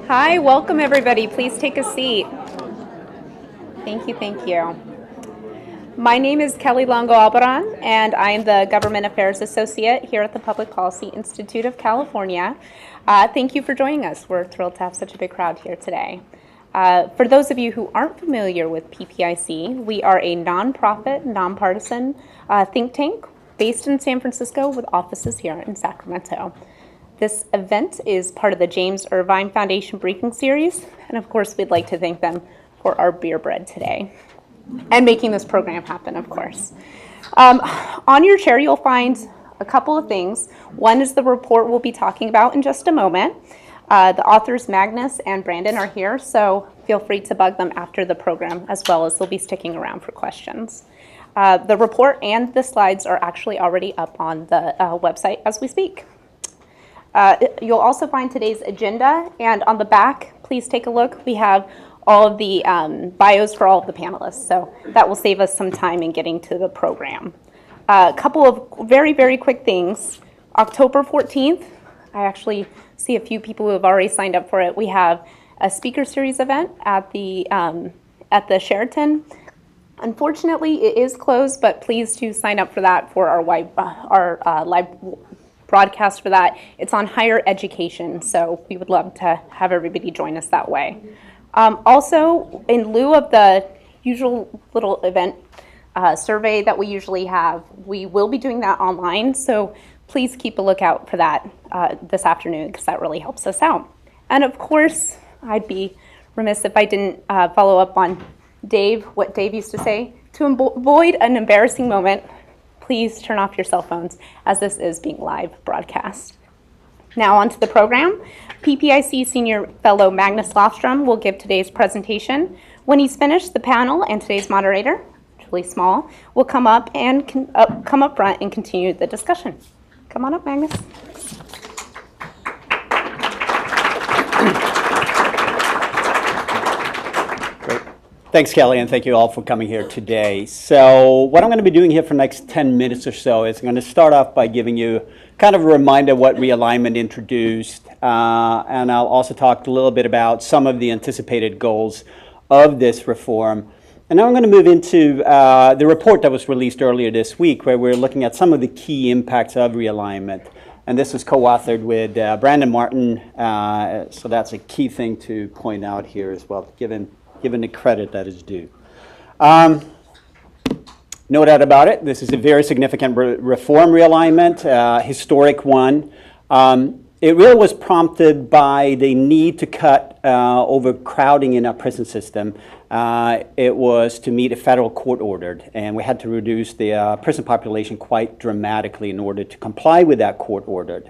Hi, welcome everybody. Please take a seat. Thank you, thank you. My name is Kelly Longo Albaran, and I am the Government Affairs Associate here at the Public Policy Institute of California. Thank you for joining us. We're thrilled to have such a big crowd here today. For those of you who aren't familiar with PPIC, we are a nonprofit, nonpartisan think tank based in San Francisco with offices here in Sacramento. This event is part of the James Irvine Foundation Briefing Series, and of course we'd like to thank them for our beer bread today and making this program happen, of course. On your chair you'll find a couple of things. One is the report we'll be talking about in just a moment. The authors Magnus and Brandon are here, so feel free to bug them after the program, as well as they'll be sticking around for questions. The report and the slides are actually already up on the website as we speak. You'll also find today's agenda, and on the back, please take a look. We have all of the bios for all of the panelists, so that will save us some time in getting to the program. A couple of very, very quick things. October 14th, I actually see a few people who have already signed up for it. We have a speaker series event at the Sheraton. Unfortunately, it is closed, but please do sign up for that for our live broadcast for that. It's on higher education, so we would love to have everybody join us that way. Also, in lieu of the usual little event survey that we usually have, we will be doing that online, so please keep a lookout for that this afternoon, because that really helps us out. And of course, I'd be remiss if I didn't follow up on Dave, what Dave used to say, to avoid an embarrassing moment, please turn off your cell phones, as this is being live broadcast. Now on to the program. PPIC Senior Fellow Magnus Lofstrom will give today's presentation. When he's finished, the panel and today's moderator, Julie Small, will come up front and continue the discussion. Come on up, Magnus. Thanks, Kelly, and thank you all for coming here today. So what I'm going to be doing here for the next 10 minutes or so is I'm going to start off by giving you kind of a reminder of what Realignment introduced, and I'll also talk a little bit about some of the anticipated goals of this reform. And now I'm going to move into the report that was released earlier this week, where we're looking at some of the key impacts of Realignment. And this was co-authored with Brandon Martin, so that's a key thing to point out here as well, given the credit that is due. No doubt about it, this is a very significant reform realignment, historic one. It really was prompted by the need to cut overcrowding in our prison system. It was to meet a federal court order, and we had to reduce the prison population quite dramatically in order to comply with that court order.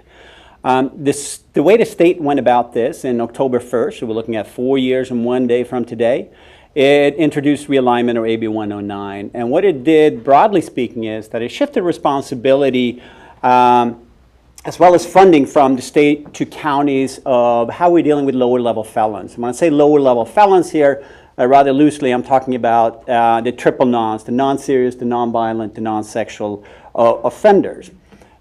The way the state went about this in October 1st, so we're looking at 4 years and 1 day from today, it introduced Realignment, or AB 109. And what it did, broadly speaking, is that it shifted responsibility as well as funding from the state to counties of how we're dealing with lower level felons. When I say lower level felons here, rather loosely, I'm talking about the triple nons, the non-serious, the non-violent, the non-sexual offenders.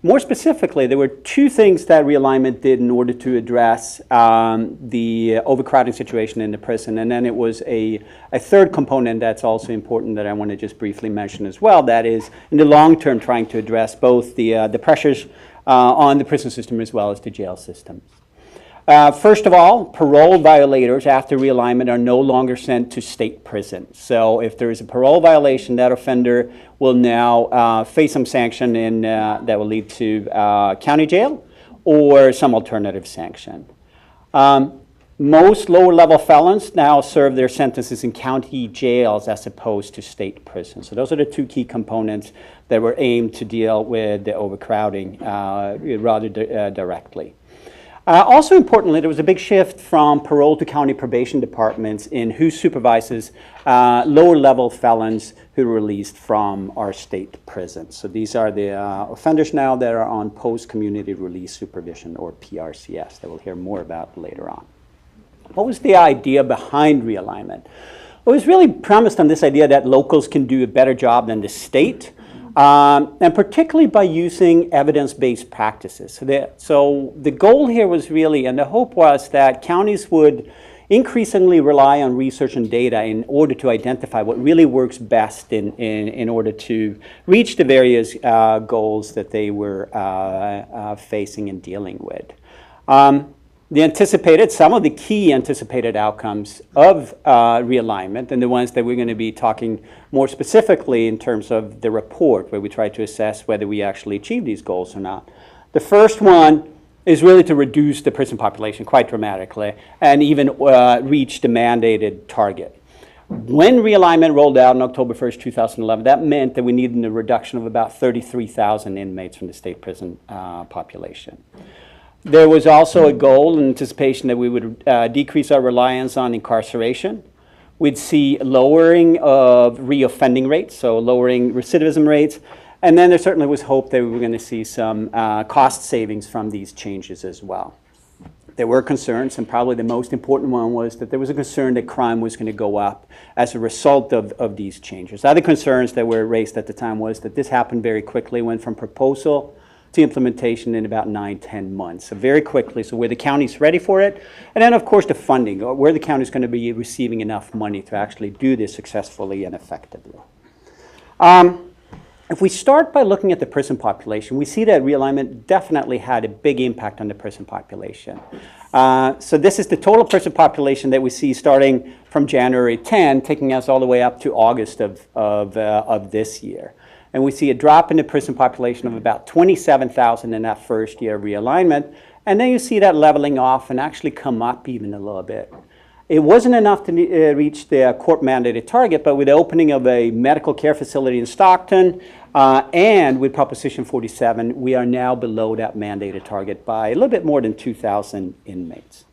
More specifically, there were two things that Realignment did in order to address the overcrowding situation in the prison, and then it was a third component that's also important that I want to just briefly mention as well, that is in the long term trying to address both the pressures on the prison system as well as the jail systems. First of all, parole violators after Realignment are no longer sent to state prisons. So if there is a parole violation, that offender will now face some sanction that will lead to county jail or some alternative sanction. Most lower-level felons now serve their sentences in county jails as opposed to state prisons. So those are the two key components that were aimed to deal with the overcrowding rather directly. Also importantly, there was a big shift from parole to county probation departments in who supervises lower-level felons who are released from our state prisons. So these are the offenders now that are on post-community release supervision, or PRCS, that we'll hear more about later on. What was the idea behind Realignment? Well, it was really premised on this idea that locals can do a better job than the state And particularly by using evidence-based practices. So the goal here was really, and the hope was that counties would increasingly rely on research and data in order to identify what really works best in order to reach the various goals that they were facing and dealing with. Some of the key anticipated outcomes of realignment, and the ones that we're going to be talking more specifically in terms of the report, where we try to assess whether we actually achieve these goals or not. The first one is really to reduce the prison population quite dramatically and even reach the mandated target. When realignment rolled out on October 1st, 2011, that meant that we needed a reduction of about 33,000 inmates from the state prison population. There was also a goal in anticipation that we would decrease our reliance on incarceration. We'd see lowering of reoffending rates, so lowering recidivism rates. And then there certainly was hope that we were going to see some cost savings from these changes as well. There were concerns, and probably the most important one was that there was a concern that crime was going to go up as a result of these changes. Other concerns that were raised at the time was that this happened very quickly, went from proposal to implementation in about 9-10 months, so very quickly. So were the counties ready for it? And then, of course, the funding, where the county is going to be receiving enough money to actually do this successfully and effectively. If we start by looking at the prison population, we see that realignment definitely had a big impact on the prison population. So this is the total prison population that we see starting from January 10, taking us all the way up to August of this year. And we see a drop in the prison population of about 27,000 in that first year of realignment. And then you see that leveling off and actually come up even a little bit. It wasn't enough to reach the court-mandated target, but with the opening of a medical care facility in Stockton and with Proposition 47, we are now below that mandated target by a little bit more than 2,000 inmates.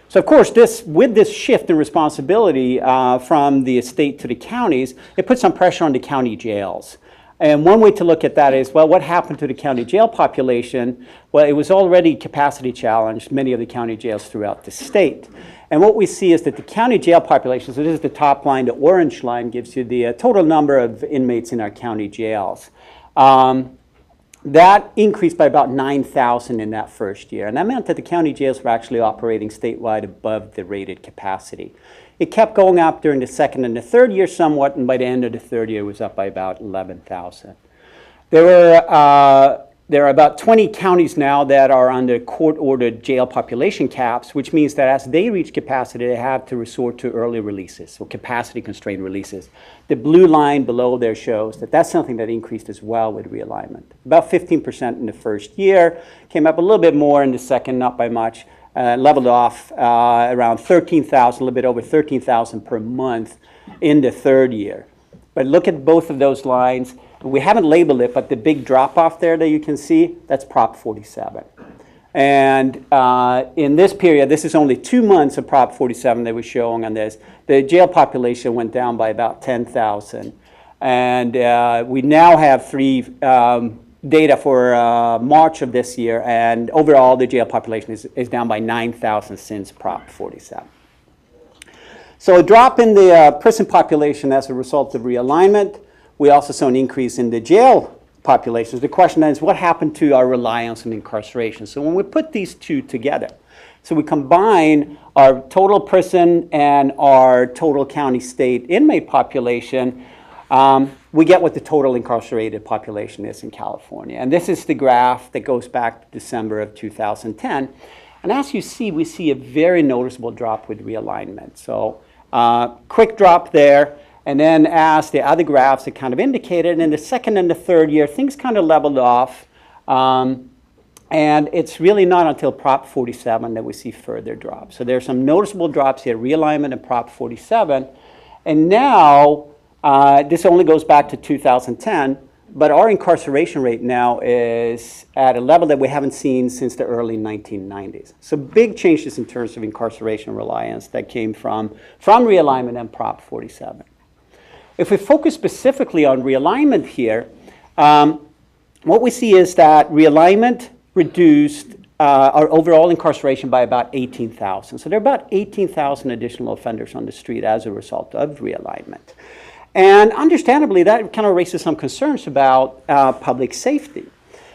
So, of course, with this shift in responsibility from the state to the counties, it puts some pressure on the county jails. And one way to look at that is, well, what happened to the county jail population? Well, it was already capacity challenged, many of the county jails throughout the state. And what we see is that the county jail population, so this is the top line, the orange line gives you the total number of inmates in our county jails. That increased by about 9,000 in that first year. And that meant that the county jails were actually operating statewide above the rated capacity. It kept going up during the second and the third year somewhat, and by the end of the third year, it was up by about 11,000. There are about 20 counties now that are under court-ordered jail population caps, which means that as they reach capacity, they have to resort to early releases, so capacity-constrained releases. The blue line below there shows that that's something that increased as well with realignment. About 15% in the first year, came up a little bit more in the second, not by much, leveled off around 13,000, a little bit over 13,000 per month in the third year. But look at both of those lines. We haven't labeled it, but the big drop-off there that you can see, that's Prop 47. And in this period, this is only 2 months of Prop 47 that we're showing on this, the jail population went down by about 10,000. And we now have data for March of this year, and overall the jail population is down by 9,000 since Prop 47. So a drop in the prison population as a result of realignment. We also saw an increase in the jail populations. The question then is, what happened to our reliance on incarceration? So when we put these two together, so we combine our total prison and our total county state inmate population, we get what the total incarcerated population is in California. And this is the graph that goes back to December of 2010. And as you see, we see a very noticeable drop with realignment. So quick drop there. And then as the other graphs had kind of indicated, in the second and the third year, things kind of leveled off. And it's really not until Prop 47 that we see further drops. So there's some noticeable drops here, realignment and Prop 47. And now, this only goes back to 2010, but our incarceration rate now is at a level that we haven't seen since the early 1990s. So big changes in terms of incarceration reliance that came from realignment and Prop 47. If we focus specifically on realignment here, what we see is that realignment reduced our overall incarceration by about 18,000. So there are about 18,000 additional offenders on the street as a result of realignment. And understandably, that kind of raises some concerns about public safety.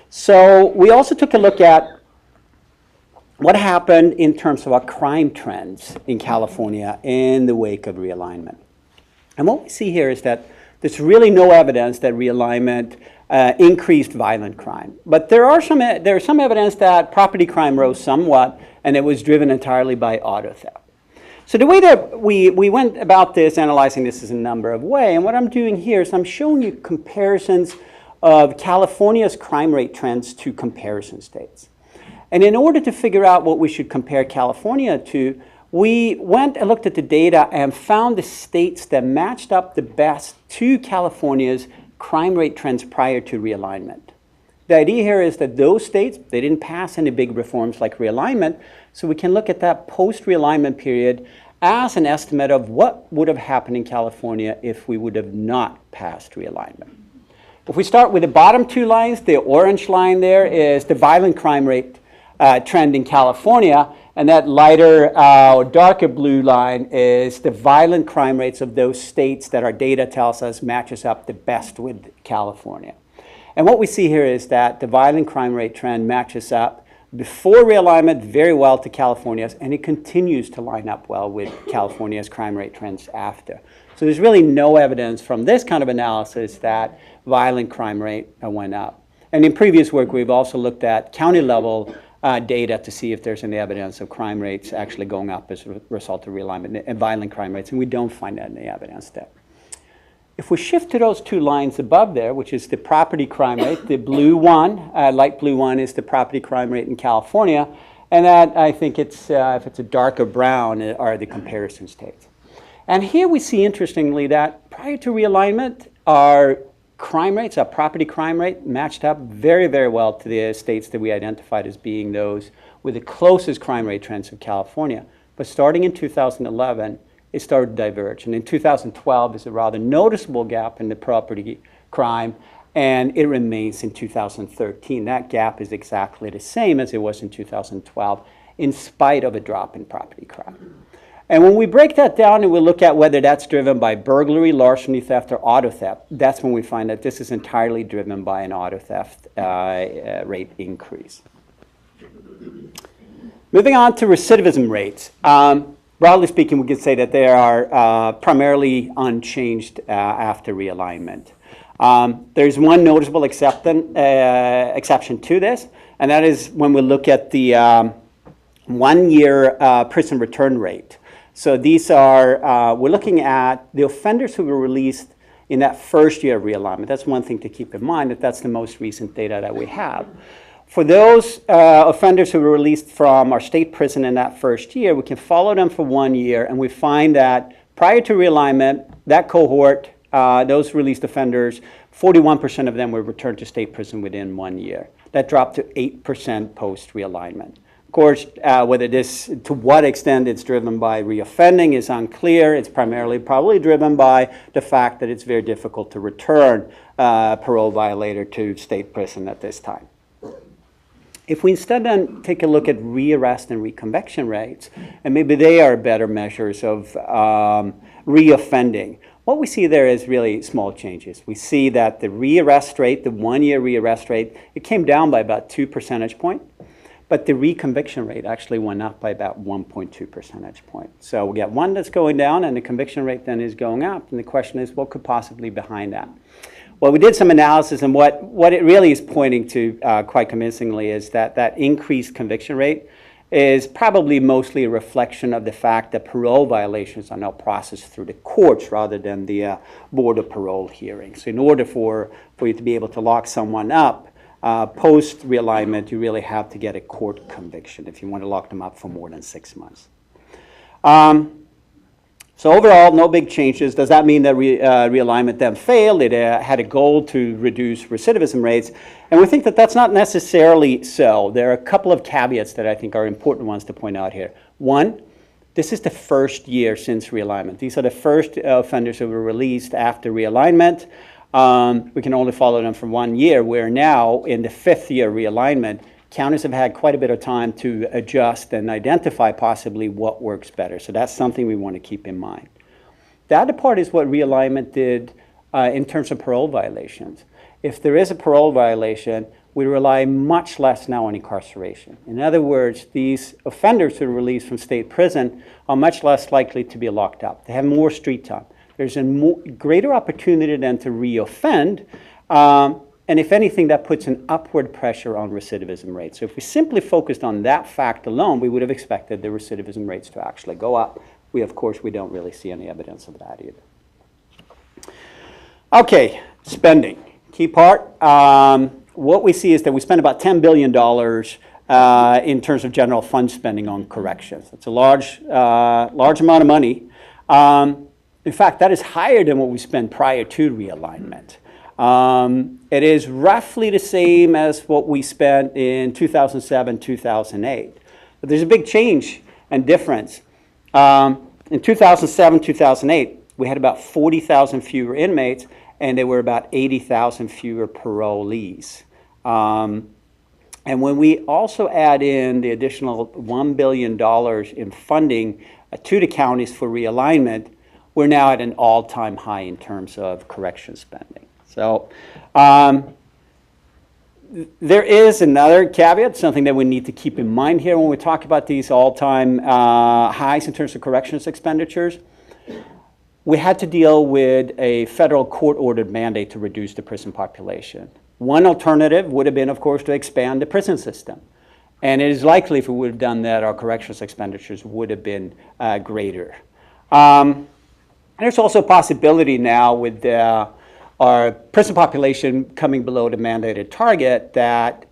So we also took a look at what happened in terms of our crime trends in California in the wake of realignment. And what we see here is that there's really no evidence that realignment increased violent crime. But there's some evidence that property crime rose somewhat, and it was driven entirely by auto theft. So the way that we went about this, analyzing this in a number of ways, and what I'm doing here is I'm showing you comparisons of California's crime rate trends to comparison states. And in order to figure out what we should compare California to, we went and looked at the data and found the states that matched up the best to California's crime rate trends prior to realignment. The idea here is that those states, they didn't pass any big reforms like realignment, so we can look at that post-realignment period as an estimate of what would have happened in California if we would have not passed realignment. If we start with the bottom two lines, the orange line there is the violent crime rate trend in California, and that lighter or darker blue line is the violent crime rates of those states that our data tells us matches up the best with California. And what we see here is that the violent crime rate trend matches up before realignment very well to California's, and it continues to line up well with California's crime rate trends after. So there's really no evidence from this kind of analysis that violent crime rate went up. And in previous work, we've also looked at county level data to see if there's any evidence of crime rates actually going up as a result of realignment and violent crime rates, and we don't find any evidence there. If we shift to those two lines above there, which is the property crime rate, the blue one, light blue one is the property crime rate in California, and that I think it's, if it's a darker brown, are the comparison states. And here we see, interestingly, that prior to realignment, our crime rates, our property crime rate, matched up very, very well to the states that we identified as being those with the closest crime rate trends of California. But starting in 2011, it started to diverge. And in 2012, there's a rather noticeable gap in the property crime, and it remains in 2013. That gap is exactly the same as it was in 2012, in spite of a drop in property crime. And when we break that down and we look at whether that's driven by burglary, larceny, theft, or auto theft, that's when we find that this is entirely driven by an auto theft rate increase. Moving on to recidivism rates. Broadly speaking, we could say that they are primarily unchanged after realignment. There's one noticeable exception to this, and that is when we look at the one-year prison return rate. So these are, we're looking at the offenders who were released in that first year of realignment. That's one thing to keep in mind, that that's the most recent data that we have. For those offenders who were released from our state prison in that first year, we can follow them for 1 year, and we find that prior to realignment, that cohort, those released offenders, 41% of them were returned to state prison within 1 year. That dropped to 8% post-realignment. Of course, to what extent it's driven by reoffending is unclear. It's primarily probably driven by the fact that it's very difficult to return a parole violator to state prison at this time. If we instead then take a look at rearrest and reconviction rates, and maybe they are better measures of reoffending, what we see there is really small changes. We see that the rearrest rate, the one-year rearrest rate, it came down by about 2 percentage points, but the reconviction rate actually went up by about 1.2 percentage points. So we got one that's going down, and the conviction rate then is going up, and the question is, what could possibly be behind that? Well, we did some analysis, and what it really is pointing to quite convincingly is that that increased conviction rate is probably mostly a reflection of the fact that parole violations are now processed through the courts rather than the Board of Parole hearings. So in order for you to be able to lock someone up post-realignment, you really have to get a court conviction if you want to lock them up for more than 6 months. So overall, no big changes. Does that mean that realignment then failed? It had a goal to reduce recidivism rates, and we think that that's not necessarily so. There are a couple of caveats that I think are important ones to point out here. One, this is the first year since realignment. These are the first offenders who were released after realignment. We can only follow them for 1 year, where now in the 5th year realignment, counties have had quite a bit of time to adjust and identify possibly what works better. So that's something we want to keep in mind. That part is what realignment did in terms of parole violations. If there is a parole violation, we rely much less now on incarceration. In other words, these offenders who are released from state prison are much less likely to be locked up. They have more street time. There's a greater opportunity then to reoffend, and if anything, that puts an upward pressure on recidivism rates. So if we simply focused on that fact alone, we would have expected the recidivism rates to actually go up. Of course, we don't really see any evidence of that either. Okay, spending. Key part. What we see is that we spend about $10 billion in terms of general fund spending on corrections. It's a large amount of money. In fact, that is higher than what we spent prior to realignment. It is roughly the same as what we spent in 2007, 2008. But there's a big change and difference. In 2007, 2008, we had about 40,000 fewer inmates, and there were about 80,000 fewer parolees. And when we also add in the additional $1 billion in funding to the counties for realignment, we're now at an all-time high in terms of correction spending. So there is another caveat, something that we need to keep in mind here when we talk about these all-time highs in terms of corrections expenditures. We had to deal with a federal court-ordered mandate to reduce the prison population. One alternative would have been, of course, to expand the prison system. And it is likely if we would have done that, our corrections expenditures would have been greater. And there's also a possibility now with our prison population coming below the mandated target that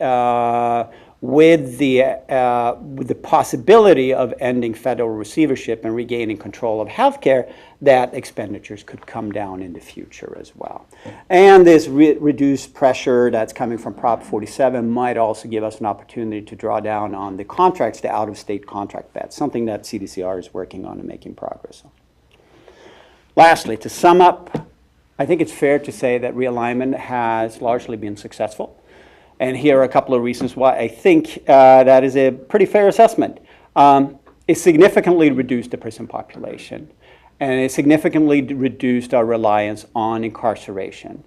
with the possibility of ending federal receivership and regaining control of healthcare, that expenditures could come down in the future as well. And this reduced pressure that's coming from Prop 47 might also give us an opportunity to draw down on the contracts, the out-of-state contract beds, something that CDCR is working on and making progress on. Lastly, to sum up, I think it's fair to say that realignment has largely been successful. And here are a couple of reasons why I think that is a pretty fair assessment. It significantly reduced the prison population, and it significantly reduced our reliance on incarceration.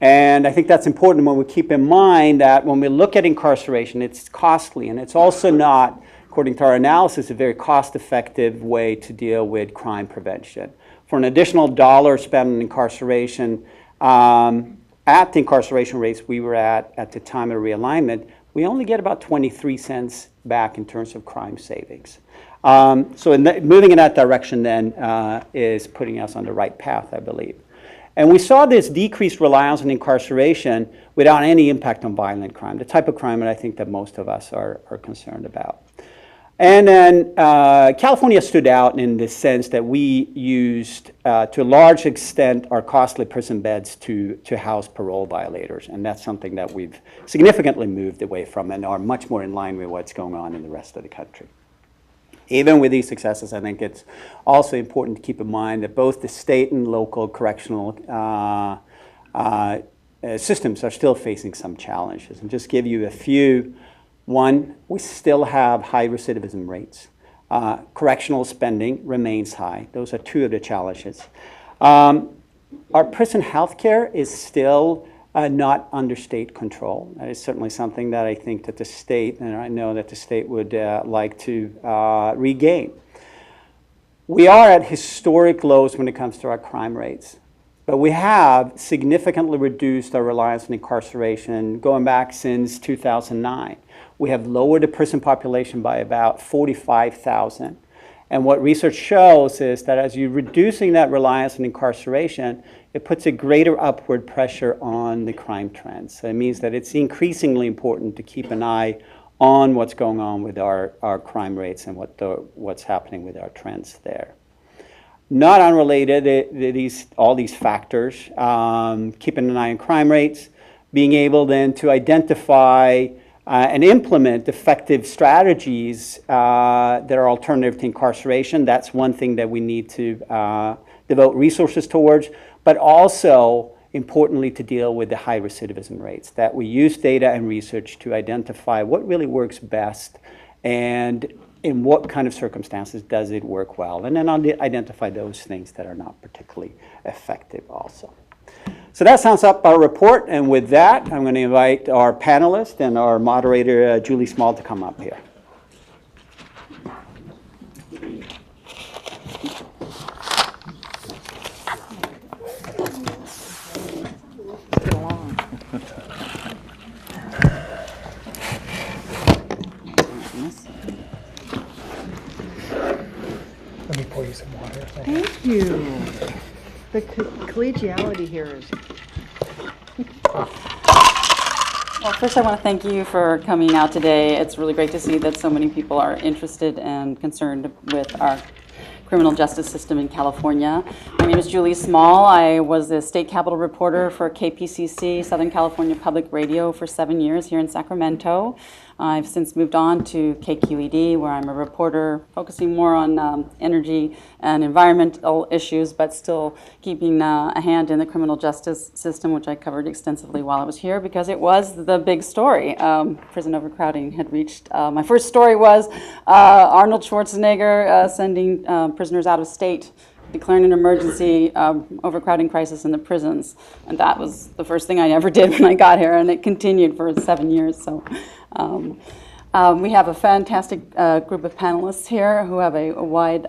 And I think that's important when we keep in mind that when we look at incarceration, it's costly, and it's also not, according to our analysis, a very cost-effective way to deal with crime prevention. For an additional dollar spent on incarceration, at the incarceration rates we were at the time of realignment, we only get about 23 cents back in terms of crime savings. So moving in that direction then is putting us on the right path, I believe. And we saw this decreased reliance on incarceration without any impact on violent crime, the type of crime that I think that most of us are concerned about. And then California stood out in the sense that we used, to a large extent, our costly prison beds to house parole violators. And that's something that we've significantly moved away from and are much more in line with what's going on in the rest of the country. Even with these successes, I think it's also important to keep in mind that both the state and local correctional systems are still facing some challenges. And just give you a few. One, we still have high recidivism rates. Correctional spending remains high. Those are two of the challenges. Our prison health care is still not under state control. That is certainly something that I think that the state, and I know that the state would like to regain. We are at historic lows when it comes to our crime rates. But we have significantly reduced our reliance on incarceration going back since 2009. We have lowered the prison population by about 45,000. And what research shows is that as you're reducing that reliance on incarceration, it puts a greater upward pressure on the crime trends. So it means that it's increasingly important to keep an eye on what's going on with our crime rates and what's happening with our trends there. Not unrelated, all these factors, keeping an eye on crime rates, being able then to identify and implement effective strategies that are alternative to incarceration. That's one thing that we need to devote resources towards, but also importantly to deal with the high recidivism rates, that we use data and research to identify what really works best and in what kind of circumstances does it work well, and then identify those things that are not particularly effective also. So that sums up our report, and with that, I'm going to invite our panelist and our moderator, Julie Small, to come up here. Let me pour you some water. Thank you. The collegiality here is. Well, first I want to thank you for coming out today. It's really great to see that so many people are interested and concerned with our criminal justice system in California. My name is Julie Small. I was the state capitol reporter for KPCC, Southern California Public Radio, for 7 years here in Sacramento. I've since moved on to KQED, where I'm a reporter focusing more on energy and environmental issues, but still keeping a hand in the criminal justice system, which I covered extensively while I was here because it was the big story. Prison overcrowding had reached. My first story was Arnold Schwarzenegger sending prisoners out of state, declaring an emergency overcrowding crisis in the prisons. And that was the first thing I ever did when I got here, and it continued for 7 years. So we have a fantastic group of panelists here who have a wide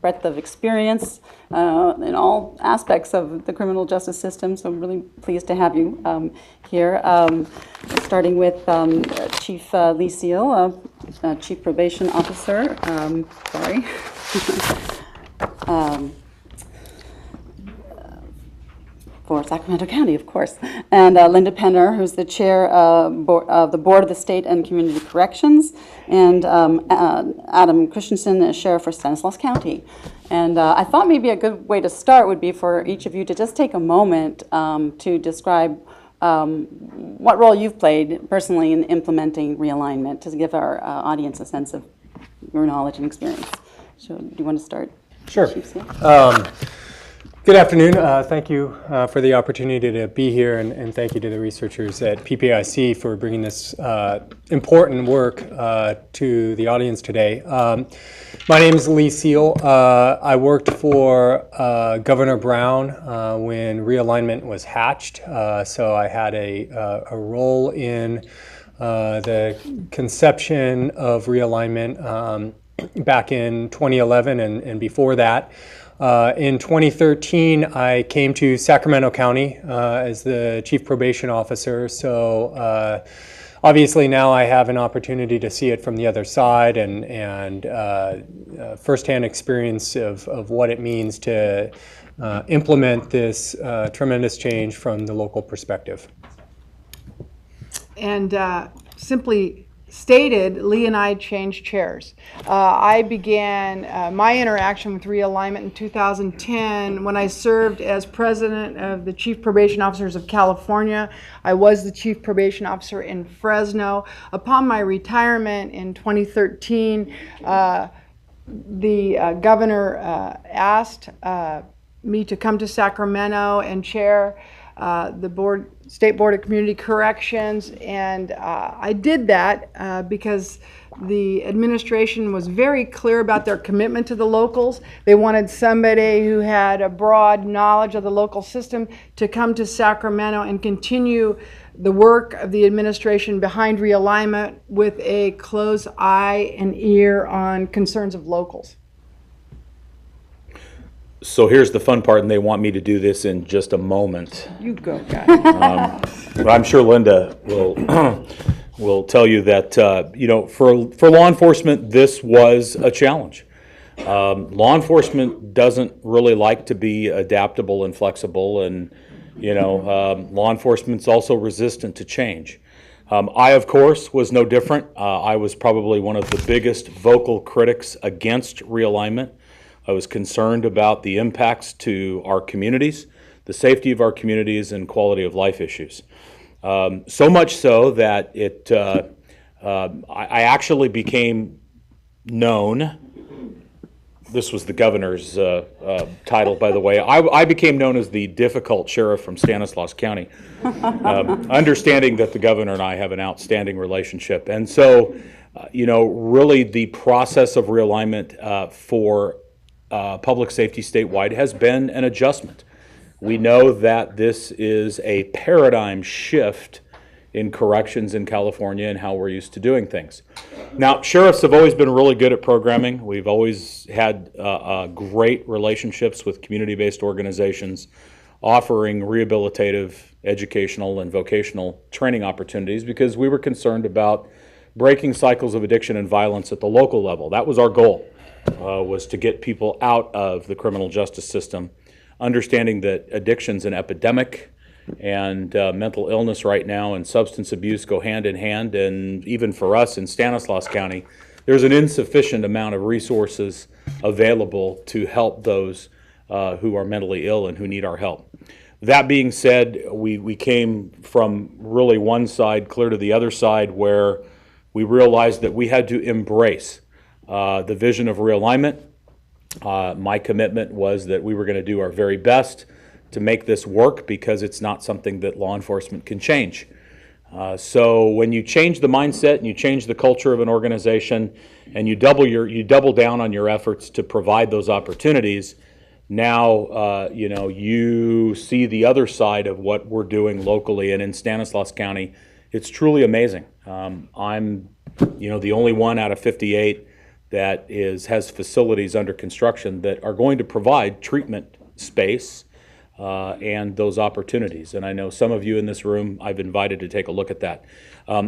breadth of experience in all aspects of the criminal justice system. So I'm really pleased to have you here. Starting with Chief Lee Seale, Chief Probation Officer. For Sacramento County, of course, and Linda Penner, who's the chair of the Board of the State and Community Corrections, and Adam Christianson, the sheriff for Stanislaus County. And I thought maybe a good way to start would be for each of you to just take a moment to describe what role you've played personally in implementing realignment, to give our audience a sense of your knowledge and experience. So, do you want to start? Sure. Chief Seale? Good afternoon. Thank you for the opportunity to be here, and thank you to the researchers at PPIC for bringing this important work to the audience today. My name is Lee Seale. I worked for Governor Brown when realignment was hatched, so I had a role in the conception of realignment back in 2011 and before that. In 2013, I came to Sacramento County as the Chief Probation Officer, so obviously now I have an opportunity to see it from the other side and firsthand experience of what it means to implement this tremendous change from the local perspective. And simply stated, Lee and I changed chairs. I began my interaction with realignment in 2010 when I served as president of the Chief Probation Officers of California. I was the Chief Probation Officer in Fresno. Upon my retirement in 2013, the governor asked me to come to Sacramento and chair the State Board of Community Corrections, and I did that because the administration was very clear about their commitment to the locals. They wanted somebody who had a broad knowledge of the local system to come to Sacramento and continue the work of the administration behind realignment with a close eye and ear on concerns of locals. So here's the fun part, and they want me to do this in just a moment. You go, guys. But I'm sure Linda will tell you that for law enforcement, this was a challenge. Law enforcement doesn't really like to be adaptable and flexible, and law enforcement's also resistant to change. I, of course, was no different. I was probably one of the biggest vocal critics against realignment. I was concerned about the impacts to our communities, the safety of our communities, and quality of life issues. So much so that I actually became known. This was the governor's title, by the way. I became known as the difficult sheriff from Stanislaus County, understanding that the governor and I have an outstanding relationship. And so really the process of realignment for public safety statewide has been an adjustment. We know that this is a paradigm shift in corrections in California and how we're used to doing things. Now, sheriffs have always been really good at programming. We've always had great relationships with community-based organizations offering rehabilitative, educational, and vocational training opportunities because we were concerned about breaking cycles of addiction and violence at the local level. That was our goal, was to get people out of the criminal justice system, understanding that addiction's an epidemic, and mental illness right now and substance abuse go hand in hand. And even for us in Stanislaus County, there's an insufficient amount of resources available to help those who are mentally ill and who need our help. That being said, we came from really one side clear to the other side where we realized that we had to embrace the vision of realignment. My commitment was that we were going to do our very best to make this work because it's not something that law enforcement can change. So when you change the mindset and you change the culture of an organization and you double down on your efforts to provide those opportunities, now you see the other side of what we're doing locally. And in Stanislaus County, it's truly amazing. I'm the only one out of 58 that has facilities under construction that are going to provide treatment space and those opportunities. And I know some of you in this room I've invited to take a look at that.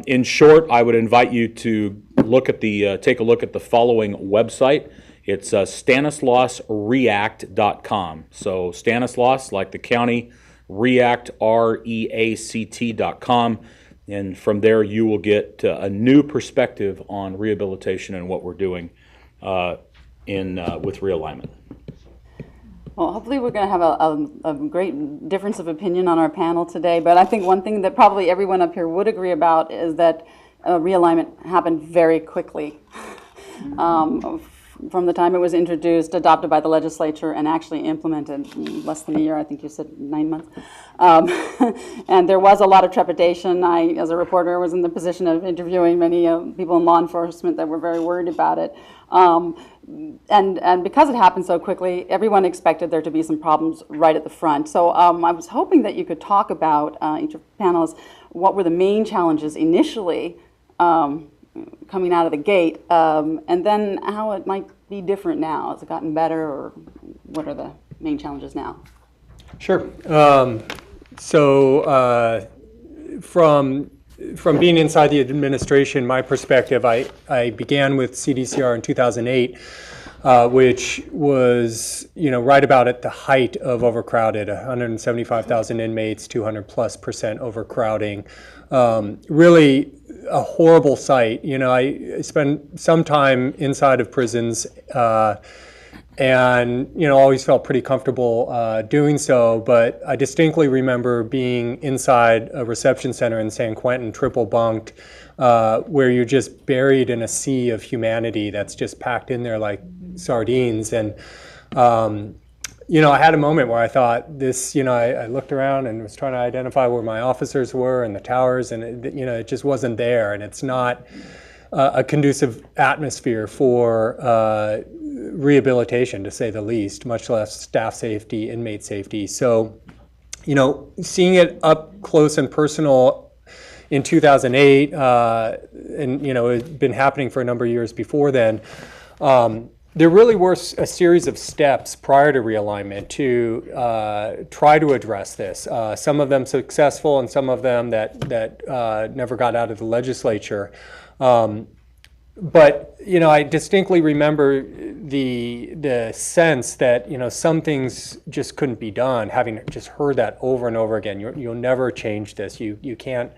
In short, I would invite you to take a look at the following website. It's StanislausReact.com. So Stanislaus, like the county, React, REACT.com. And from there you will get a new perspective on rehabilitation and what we're doing with realignment. Well, hopefully we're going to have a great difference of opinion on our panel today, but I think one thing that probably everyone up here would agree about is that realignment happened very quickly. From the time it was introduced, adopted by the legislature, and actually implemented in less than a year. I think you said 9 months. And there was a lot of trepidation. I, as a reporter, was in the position of interviewing many people in law enforcement that were very worried about it. And because it happened so quickly, everyone expected there to be some problems right at the front. So I was hoping that you could talk about, each of the panelists, what were the main challenges initially coming out of the gate, and then how it might be different now. Has it gotten better, or what are the main challenges now? Sure. From being inside the administration, my perspective, I began with CDCR in 2008, which was right about at the height of overcrowded, 175,000 inmates, 200+% overcrowding. Really a horrible sight. I spent some time inside of prisons and always felt pretty comfortable doing so, but I distinctly remember being inside a reception center in San Quentin, triple bunked, where you're just buried in a sea of humanity that's just packed in there like sardines. And I had a moment where I thought this, I looked around and was trying to identify where my officers were and the towers, and it just wasn't there. And it's not a conducive atmosphere for rehabilitation, to say the least, much less staff safety, inmate safety. So, seeing it up close and personal in 2008, and it had been happening for a number of years before then, there really were a series of steps prior to realignment to try to address this. Some of them successful, and some of them that never got out of the legislature. But I distinctly remember the sense that some things just couldn't be done. Having just heard that over and over again, you'll never change this. You can't.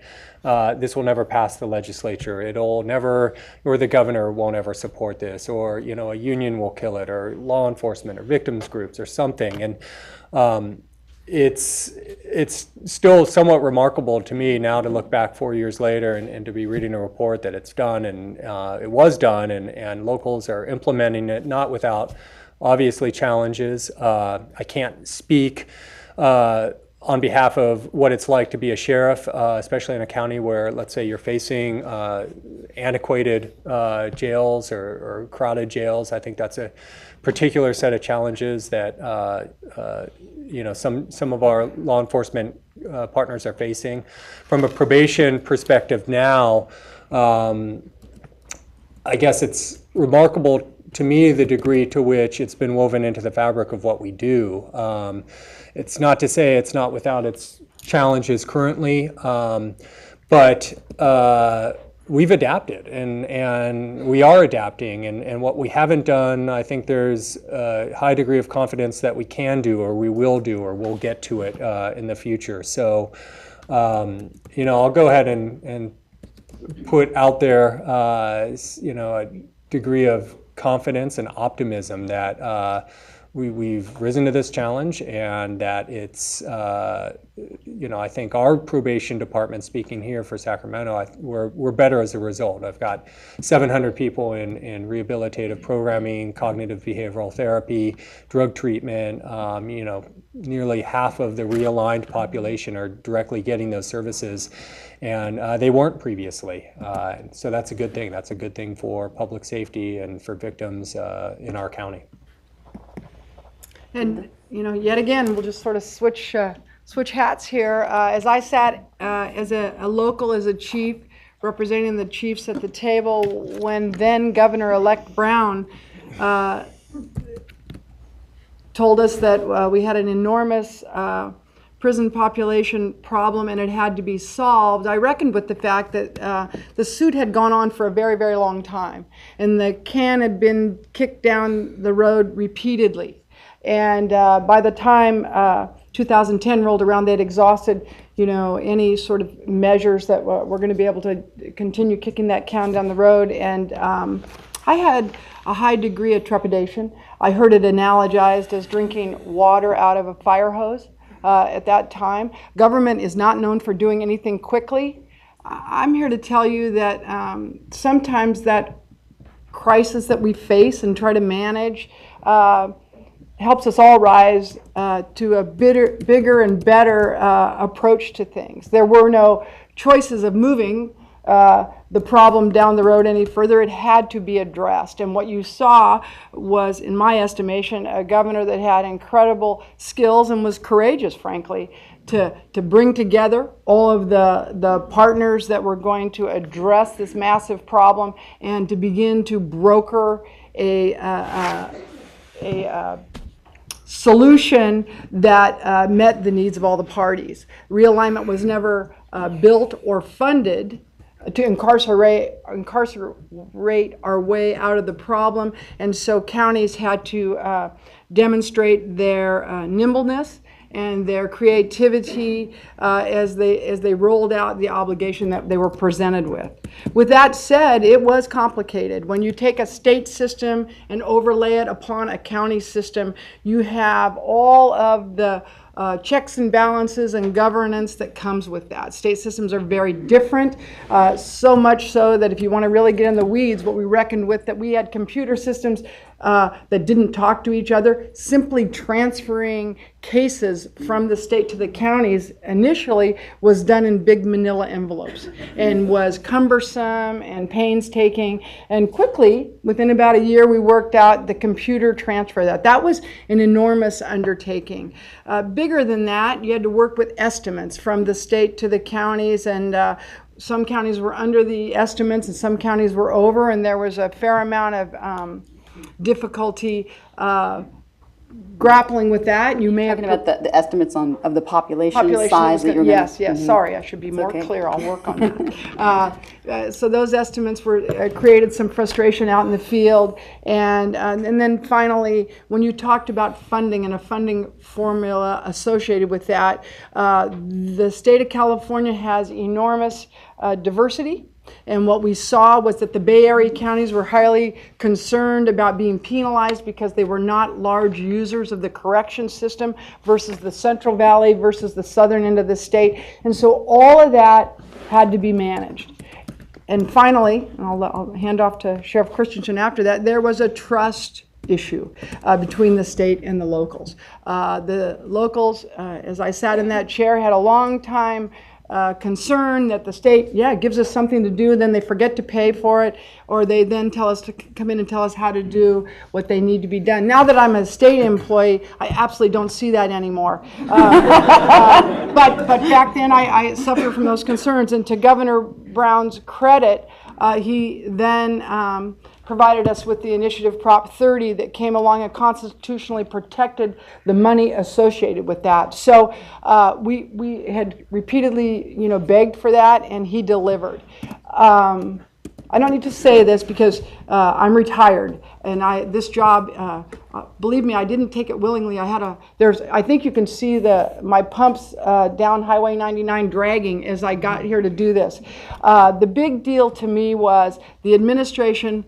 This will never pass the legislature. It'll never, or the governor won't ever support this, or a union will kill it, or law enforcement, or victims groups, or something. And it's still somewhat remarkable to me now to look back 4 years later and to be reading a report that it's done, and it was done, and locals are implementing it, not without obviously challenges. I can't speak on behalf of what it's like to be a sheriff, especially in a county where, let's say, you're facing antiquated jails or crowded jails. I think that's a particular set of challenges that some of our law enforcement partners are facing. From a probation perspective now, I guess it's remarkable to me the degree to which it's been woven into the fabric of what we do. It's not to say it's not without its challenges currently, but we've adapted and we are adapting. And what we haven't done, I think there's a high degree of confidence that we can do or we will do or we'll get to it in the future. So, I'll go ahead and put out there, a degree of confidence and optimism that we've risen to this challenge and that it's, I think our probation department, speaking here for Sacramento, we're better as a result. I've got 700 people in rehabilitative programming, cognitive behavioral therapy, drug treatment. Nearly half of the realigned population are directly getting those services, and they weren't previously. So that's a good thing. That's a good thing for public safety and for victims in our county. And, yet again, we'll just sort of switch hats here. As I sat as a local, as a chief, representing the chiefs at the table, when then Governor-elect Brown told us that we had an enormous prison population problem and it had to be solved, I reckoned with the fact that the suit had gone on for a very, very long time. And the can had been kicked down the road repeatedly. And by the time 2010 rolled around, they'd exhausted, any sort of measures that were going to be able to continue kicking that can down the road. And I had a high degree of trepidation. I heard it analogized as drinking water out of a fire hose at that time. Government is not known for doing anything quickly. I'm here to tell you that sometimes that crisis that we face and try to manage helps us all rise to a bigger and better approach to things. There were no choices of moving the problem down the road any further. It had to be addressed. And what you saw was, in my estimation, a governor that had incredible skills and was courageous, frankly, to bring together all of the partners that were going to address this massive problem and to begin to broker a solution that met the needs of all the parties. Realignment was never built or funded to incarcerate our way out of the problem, and so counties had to demonstrate their nimbleness and their creativity as they rolled out the obligation that they were presented with. With that said, it was complicated. When you take a state system and overlay it upon a county system, you have all of the checks and balances and governance that comes with that. State systems are very different, so much so that if you want to really get in the weeds, what we reckoned with, that we had computer systems that didn't talk to each other. Simply transferring cases from the state to the counties initially was done in big manila envelopes and was cumbersome and painstaking. And quickly, within about a year, we worked out the computer transfer of that. That was an enormous undertaking. Bigger than that, you had to work with estimates from the state to the counties, and some counties were under the estimates and some counties were over, and there was a fair amount of difficulty grappling with that. You may talking about the estimates of the population size that you're yes, sorry, I should be more clear. I'll work on that. So those estimates were created some frustration out in the field, and then finally, when you talked about funding and a funding formula associated with that, the state of California has enormous diversity. And what we saw was that the Bay Area counties were highly concerned about being penalized because they were not large users of the correction system versus the Central Valley versus the southern end of the state. And so all of that had to be managed. And finally, and I'll hand off to Sheriff Christianson after that, there was a trust issue between the state and the locals. The locals, as I sat in that chair, had a long time concern that the state, gives us something to do, then they forget to pay for it, or they then tell us to come in and tell us how to do what they need to be done. Now that I'm a state employee, I absolutely don't see that anymore. But back then I suffered from those concerns, and to Governor Brown's credit, he then provided us with the initiative Prop 30 that came along and constitutionally protected the money associated with that. So we had repeatedly, begged for that, and he delivered. I don't need to say this because I'm retired, and this job, believe me, I didn't take it willingly. I think you can see my pumps down Highway 99 dragging as I got here to do this. The big deal to me was the administration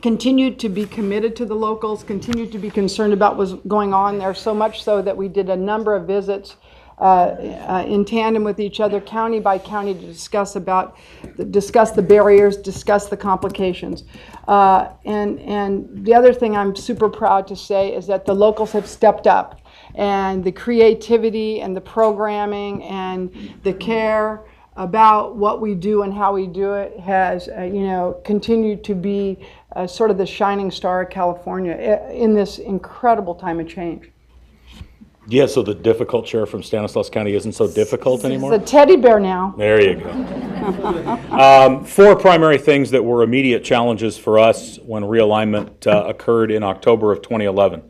continued to be committed to the locals, continued to be concerned about what was going on there, so much so that we did a number of visits in tandem with each other, county by county, to discuss the barriers, discuss the complications. And the other thing I'm super proud to say is that the locals have stepped up, and the creativity and the programming and the care about what we do and how we do it has, continued to be sort of the shining star of California in this incredible time of change. Yeah, so the difficult chair from Stanislaus County isn't so difficult anymore? It's a teddy bear now. There you go. 4 primary things that were immediate challenges for us when realignment occurred in October of 2011.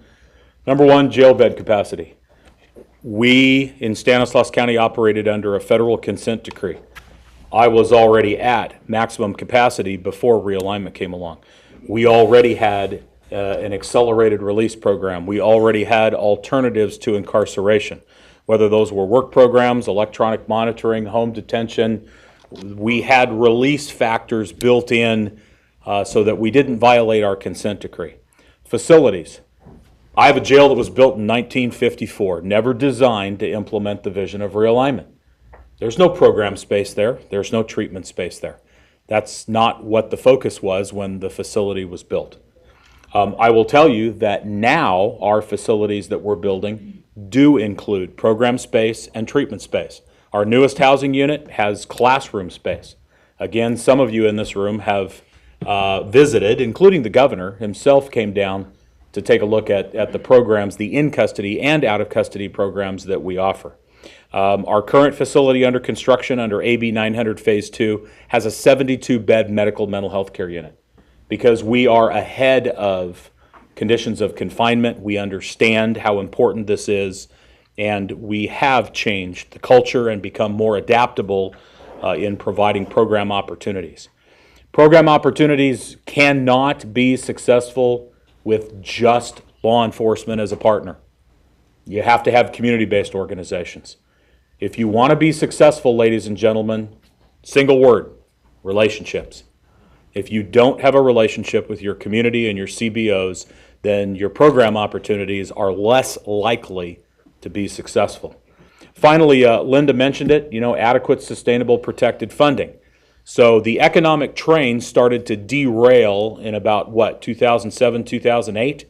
Number 1, jail bed capacity. We in Stanislaus County operated under a federal consent decree. I was already at maximum capacity before realignment came along. We already had an accelerated release program. We already had alternatives to incarceration, whether those were work programs, electronic monitoring, home detention. We had release factors built in so that we didn't violate our consent decree. Facilities. I have a jail that was built in 1954, never designed to implement the vision of realignment. There's no program space there. There's no treatment space there. That's not what the focus was when the facility was built. I will tell you that now our facilities that we're building do include program space and treatment space. Our newest housing unit has classroom space. Again, some of you in this room have visited, including the governor himself came down to take a look at the programs, the in-custody and out-of-custody programs that we offer. Our current facility under construction under AB 900 Phase 2 has a 72-bed medical mental health care unit. Because we are ahead of conditions of confinement, we understand how important this is, and we have changed the culture and become more adaptable in providing program opportunities. Program opportunities cannot be successful with just law enforcement as a partner. You have to have community-based organizations. If you want to be successful, ladies and gentlemen, single word, relationships. If you don't have a relationship with your community and your CBOs, then your program opportunities are less likely to be successful. Finally, Linda mentioned it, adequate, sustainable, protected funding. So the economic train started to derail in about, 2007, 2008?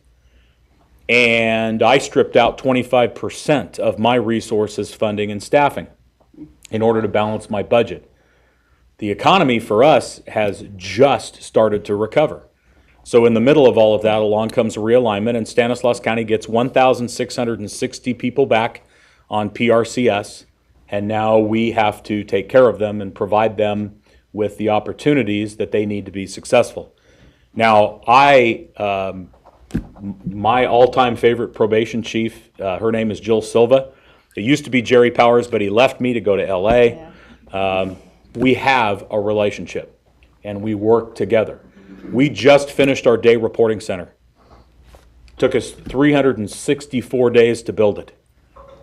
And I stripped out 25% of my resources, funding, and staffing in order to balance my budget. The economy for us has just started to recover. So in the middle of all of that, along comes realignment, and Stanislaus County gets 1,660 people back on PRCS, and now we have to take care of them and provide them with the opportunities that they need to be successful. Now, my all-time favorite probation chief, her name is Jill Silva. It used to be Jerry Powers, but he left me to go to LA. Yeah. We have a relationship, and we work together. We just finished our day reporting center. Took us 364 days to build it.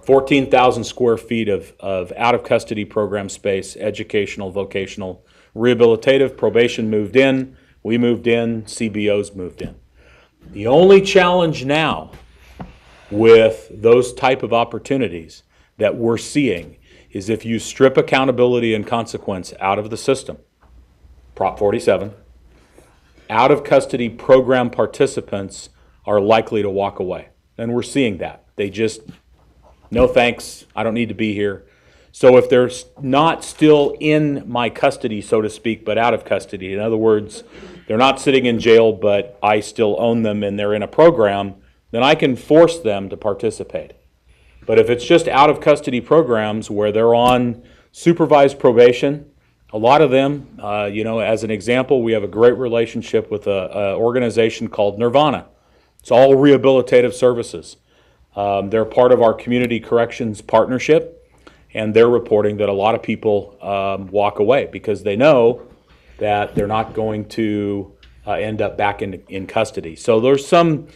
14,000 square feet of out-of-custody program space, educational, vocational, rehabilitative. Probation moved in, we moved in, CBOs moved in. The only challenge now with those type of opportunities that we're seeing is if you strip accountability and consequence out of the system, Prop 47, out-of-custody program participants are likely to walk away. And we're seeing that. They just, no thanks, I don't need to be here. So if they're not still in my custody, so to speak, but out of custody, in other words, they're not sitting in jail, but I still own them and they're in a program, then I can force them to participate. But if it's just out of custody programs where they're on supervised probation, a lot of them, as an example, we have a great relationship with an organization called Nirvana. It's all rehabilitative services. They're part of our community corrections partnership, and they're reporting that a lot of people walk away because they know that they're not going to end up back in custody. So there's some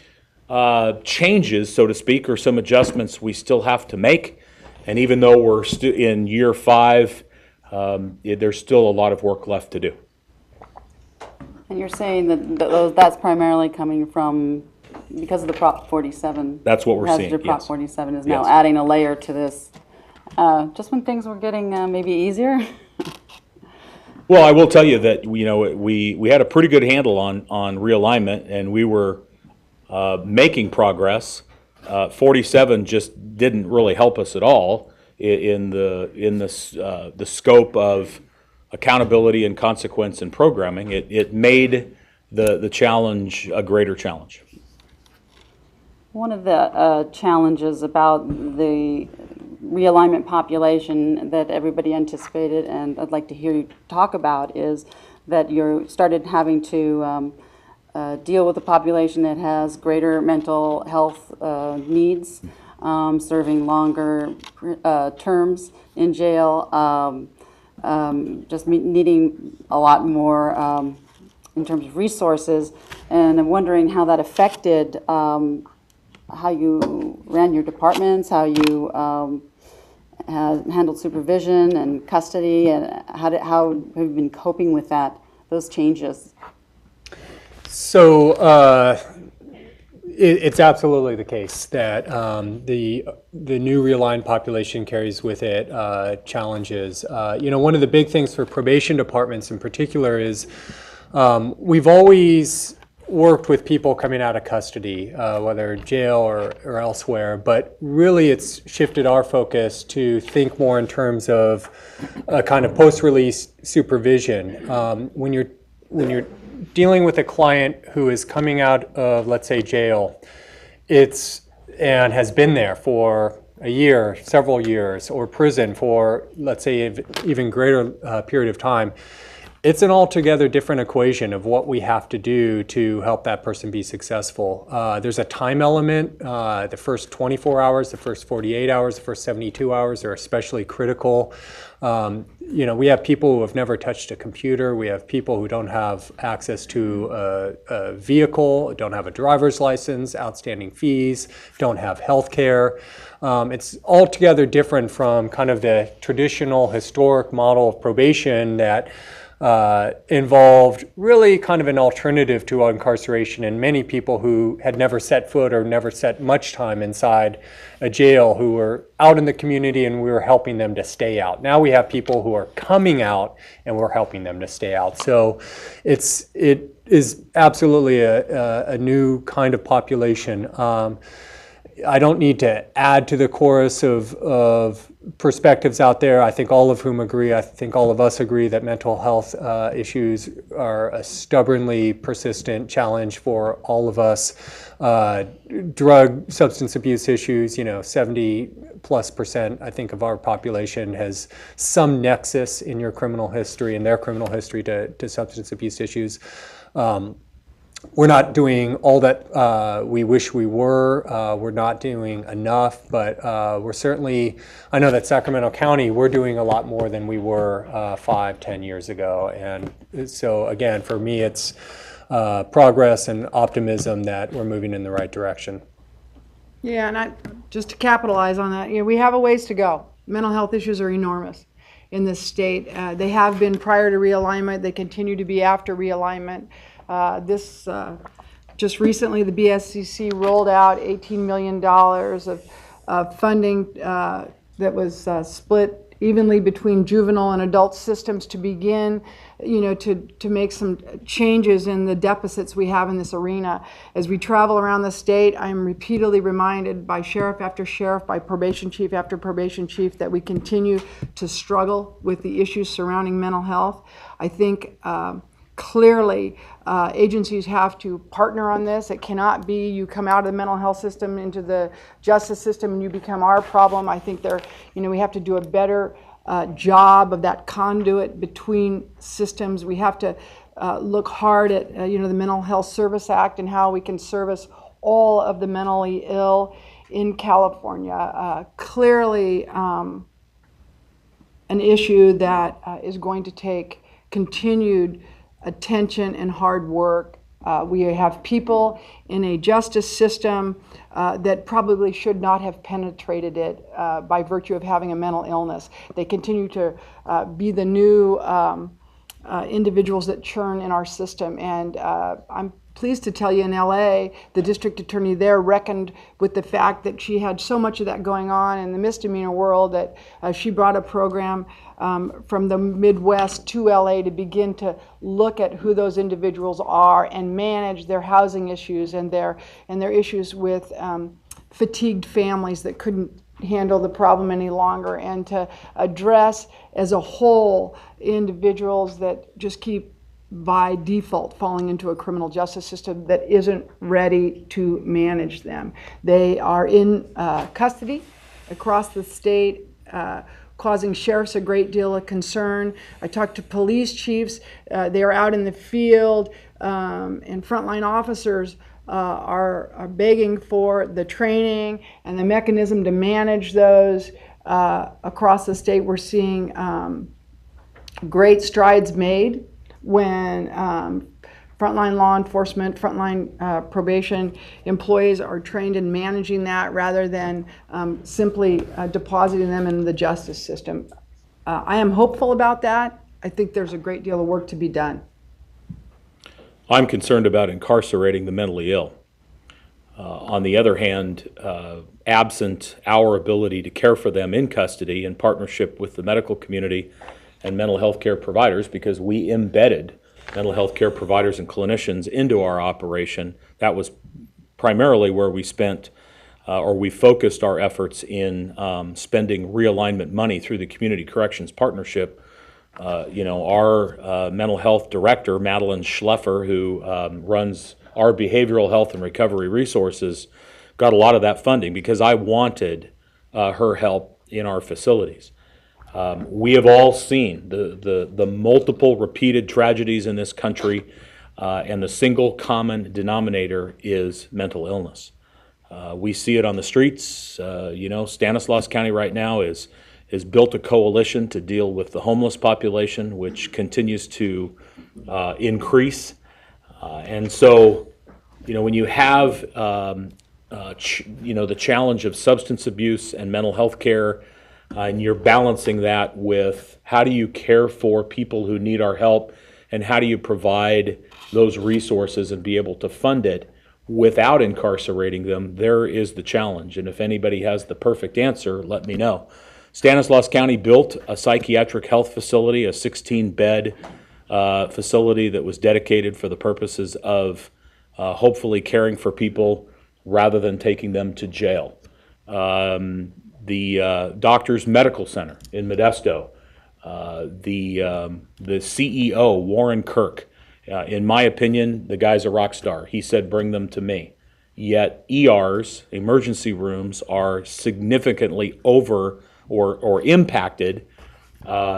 changes, so to speak, or some adjustments we still have to make. And even though we're in year 5, there's still a lot of work left to do. And you're saying that that's primarily coming from, because of the Prop 47. That's what we're seeing, Prop yes. 47 is now Yes. adding a layer to this. Just when things were getting maybe easier. Well, I will tell you that we had a pretty good handle on realignment, and we were making progress. 47 just didn't really help us at all in the scope of accountability and consequence and programming. It made the challenge a greater challenge. One of the challenges about the realignment population that everybody anticipated, and I'd like to hear you talk about, is that you started having to deal with a population that has greater mental health needs, serving longer terms in jail, just needing a lot more in terms of resources. And I'm wondering how that affected how you ran your departments, how you handled supervision and custody, and how have you been coping with those changes? So it's absolutely the case that the new realigned population carries with it challenges. One of the big things for probation departments in particular is we've always worked with people coming out of custody, whether jail or elsewhere, but really it's shifted our focus to think more in terms of a kind of post-release supervision. When you're dealing with a client who is coming out of, let's say, jail, and has been there for a year, several years, or prison for, let's say, even greater period of time, it's an altogether different equation of what we have to do to help that person be successful. There's a time element. The first 24 hours, the first 48 hours, the first 72 hours are especially critical. We have people who have never touched a computer. We have people who don't have access to a vehicle, don't have a driver's license, outstanding fees, don't have health care. It's altogether different from kind of the traditional historic model of probation that involved really kind of an alternative to incarceration, and many people who had never set foot or never set much time inside a jail who were out in the community, and we were helping them to stay out. Now we have people who are coming out and we're helping them to stay out. So it is absolutely a new kind of population. I don't need to add to the chorus of perspectives out there. I think all of whom agree, I think all of us agree that mental health issues are a stubbornly persistent challenge for all of us. Drug substance abuse issues, 70+%, I think, of our population has some nexus in their criminal history to substance abuse issues. We're not doing all that we wish we were. We're not doing enough, but we're certainly, I know that Sacramento County, we're doing a lot more than we were 5-10 years ago. And so again, for me, it's progress and optimism that we're moving in the right direction. Yeah, and just to capitalize on that, we have a ways to go. Mental health issues are enormous in this state. They have been prior to realignment. They continue to be after realignment. Just recently, the BSCC rolled out $18 million of funding that was split evenly between juvenile and adult systems to begin, to make some changes in the deficits we have in this arena. As we travel around the state, I'm repeatedly reminded by sheriff after sheriff, by probation chief after probation chief, that we continue to struggle with the issues surrounding mental health. I think clearly, agencies have to partner on this. It cannot be you come out of the mental health system into the justice system and you become our problem. I think we have to do a better job of that conduit between systems. We have to look hard at the Mental Health Service Act and how we can service all of the mentally ill in California. Clearly, an issue that is going to take continued attention and hard work. We have people in a justice system that probably should not have penetrated it by virtue of having a mental illness. They continue to be the new individuals that churn in our system. And I'm pleased to tell you, in LA, the district attorney there reckoned with the fact that she had so much of that going on in the misdemeanor world that she brought a program from the Midwest to LA to begin to look at who those individuals are and manage their housing issues and their issues with fatigued families that couldn't handle the problem any longer, and to address as a whole individuals that just keep by default falling into a criminal justice system that isn't ready to manage them. They are in custody across the state, causing sheriffs a great deal of concern. I talked to police chiefs. They are out in the field, and frontline officers are begging for the training and the mechanism to manage those. Across the state, we're seeing great strides made when frontline law enforcement, frontline probation employees are trained in managing that rather than simply depositing them in the justice system. I am hopeful about that. I think there's a great deal of work to be done. I'm concerned about incarcerating the mentally ill. On the other hand, absent our ability to care for them in custody in partnership with the medical community and mental health care providers, because we embedded mental health care providers and clinicians into our operation. That was primarily where we spent we focused our efforts in spending realignment money through the Community Corrections Partnership. Our mental health director, Madeline Schleffer, who runs our behavioral health and recovery resources, got a lot of that funding because I wanted her help in our facilities. We have all seen the multiple repeated tragedies in this country, and the single common denominator is mental illness. We see it on the streets. Stanislaus County right now has built a coalition to deal with the homeless population, which continues to increase. And so, when you have the challenge of substance abuse and mental health care, and you're balancing that with how do you care for people who need our help, and how do you provide those resources and be able to fund it without incarcerating them, there is the challenge. And if anybody has the perfect answer, let me know. Stanislaus County built a psychiatric health facility, a 16-bed facility that was dedicated for the purposes of hopefully caring for people rather than taking them to jail. The Doctors Medical Center in Modesto, the CEO, Warren Kirk, in my opinion, the guy's a rock star. He said, bring them to me. Yet ERs, emergency rooms, are significantly over or impacted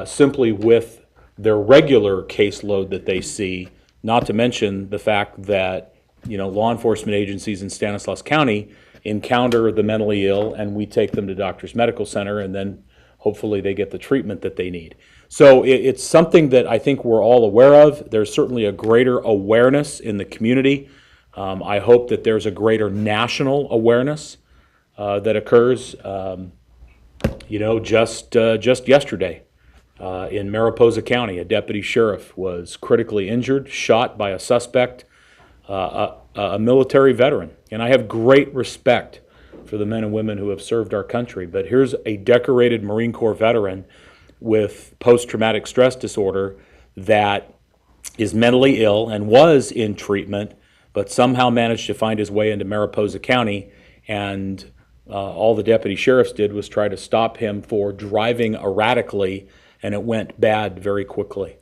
simply with their regular caseload that they see, not to mention the fact that law enforcement agencies in Stanislaus County encounter the mentally ill, and we take them to Doctors Medical Center, and then hopefully they get the treatment that they need. So it's something that I think we're all aware of. There's certainly a greater awareness in the community. I hope that there's a greater national awareness that occurs. Just yesterday in Mariposa County, a deputy sheriff was critically injured, shot by a suspect, a military veteran. And I have great respect for the men and women who have served our country. But here's a decorated Marine Corps veteran with post-traumatic stress disorder that is mentally ill and was in treatment, but somehow managed to find his way into Mariposa County, and all the deputy sheriffs did was try to stop him for driving erratically, and it went bad very quickly.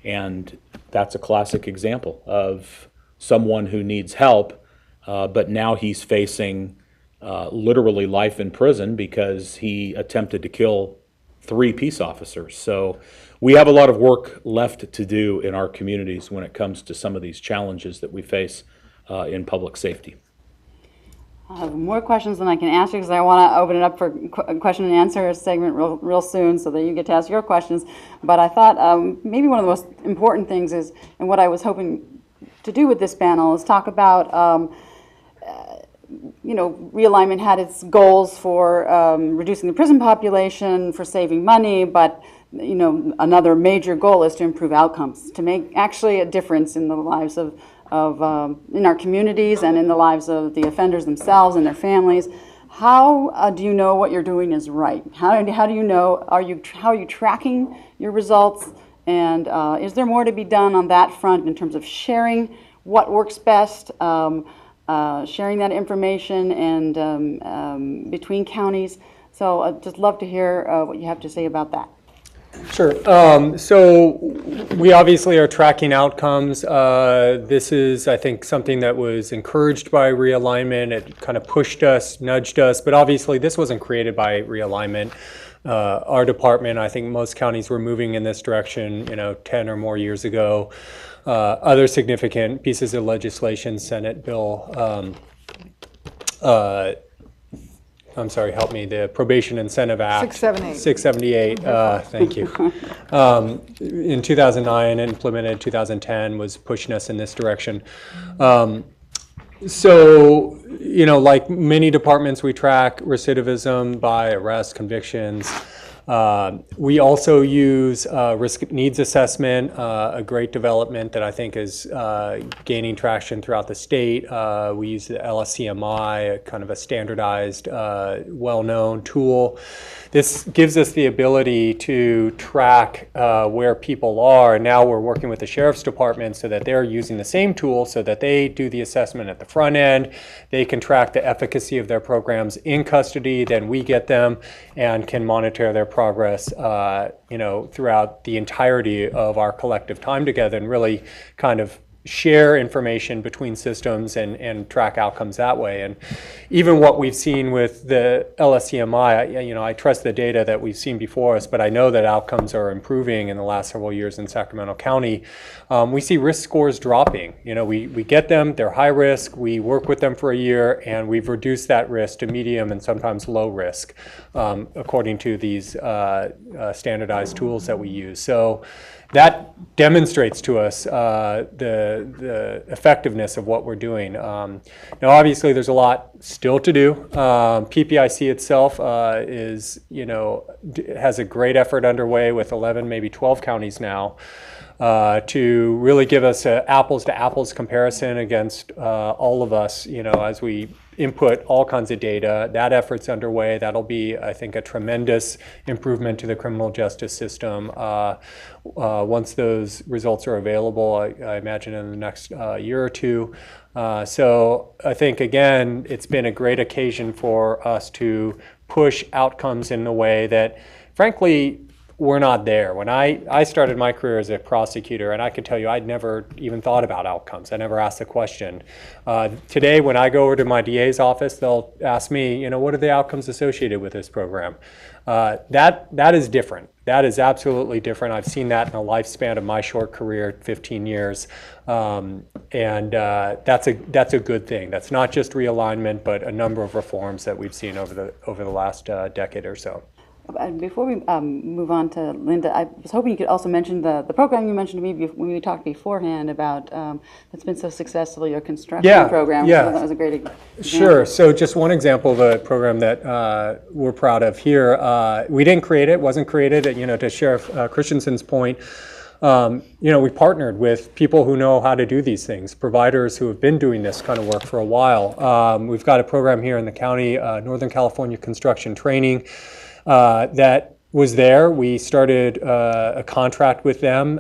And that's a classic example of someone who needs help, but now he's facing literally life in prison because he attempted to kill 3 peace officers. So we have a lot of work left to do in our communities when it comes to some of these challenges that we face in public safety. I have more questions than I can answer because I want to open it up for question and answer segment real soon so that you get to ask your questions. But I thought maybe one of the most important things is, and what I was hoping to do with this panel, is talk about Realignment had its goals for reducing the prison population, for saving money, but another major goal is to improve outcomes, to make actually a difference in the lives of in our communities and in the lives of the offenders themselves and their families. How do you know what you're doing is right? How do you know? How are you tracking your results? And is there more to be done on that front in terms of sharing what works best? Sharing that information and between counties. So I'd just love to hear what you have to say about that. Sure. So we obviously are tracking outcomes. This is, I think, something that was encouraged by Realignment. It kind of pushed us, nudged us, but obviously this wasn't created by Realignment. Our department, I think most counties were moving in this direction, 10 or more years ago. Other significant pieces of legislation, Senate Bill, I'm sorry, help me, the Probation Incentive Act. 678, thank you. In 2009, implemented 2010, was pushing us in this direction. So, like many departments, we track recidivism by arrest, convictions. We also use risk needs assessment, a great development that I think is gaining traction throughout the state. We use the LSCMI, kind of a standardized, well-known tool. This gives us the ability to track where people are. And now we're working with the sheriff's department so that they're using the same tool so that they do the assessment at the front end. They can track the efficacy of their programs in custody. Then we get them and can monitor their progress throughout the entirety of our collective time together, and really kind of share information between systems and track outcomes that way. And even what we've seen with the LSCMI, I trust the data that we've seen before us, but I know that outcomes are improving in the last several years in Sacramento County. We see risk scores dropping. We get them, they're high risk, we work with them for a year, and we've reduced that risk to medium and sometimes low risk, according to these standardized tools that we use. So that demonstrates to us the effectiveness of what we're doing. Now, obviously, there's a lot still to do. PPIC itself has a great effort underway with 11, maybe 12 counties now, to really give us an apples-to-apples comparison against all of us, as we input all kinds of data. That effort's underway. That'll be, I think, a tremendous improvement to the criminal justice system once those results are available, I imagine in the next year or two. So I think, again, it's been a great occasion for us to push outcomes in a way that, frankly, we're not there. When I started my career as a prosecutor, and I can tell you I'd never even thought about outcomes. I never asked the question. Today, when I go over to my DA's office, they'll ask me, what are the outcomes associated with this program? That is different. That is absolutely different. I've seen that in the lifespan of my short career, 15 years. And that's a good thing. That's not just realignment, but a number of reforms that we've seen over the last decade or so. Before we move on to Linda, I was hoping you could also mention the program you mentioned to me when we talked beforehand about that's been so successful, your construction program. Yeah. So that was a great example. Sure. So just one example of a program that we're proud of here. We didn't create it, wasn't created, to Sheriff Christianson's point. We partnered with people who know how to do these things, providers who have been doing this kind of work for a while. We've got a program here in the county, Northern California Construction Training, that was there. We started a contract with them.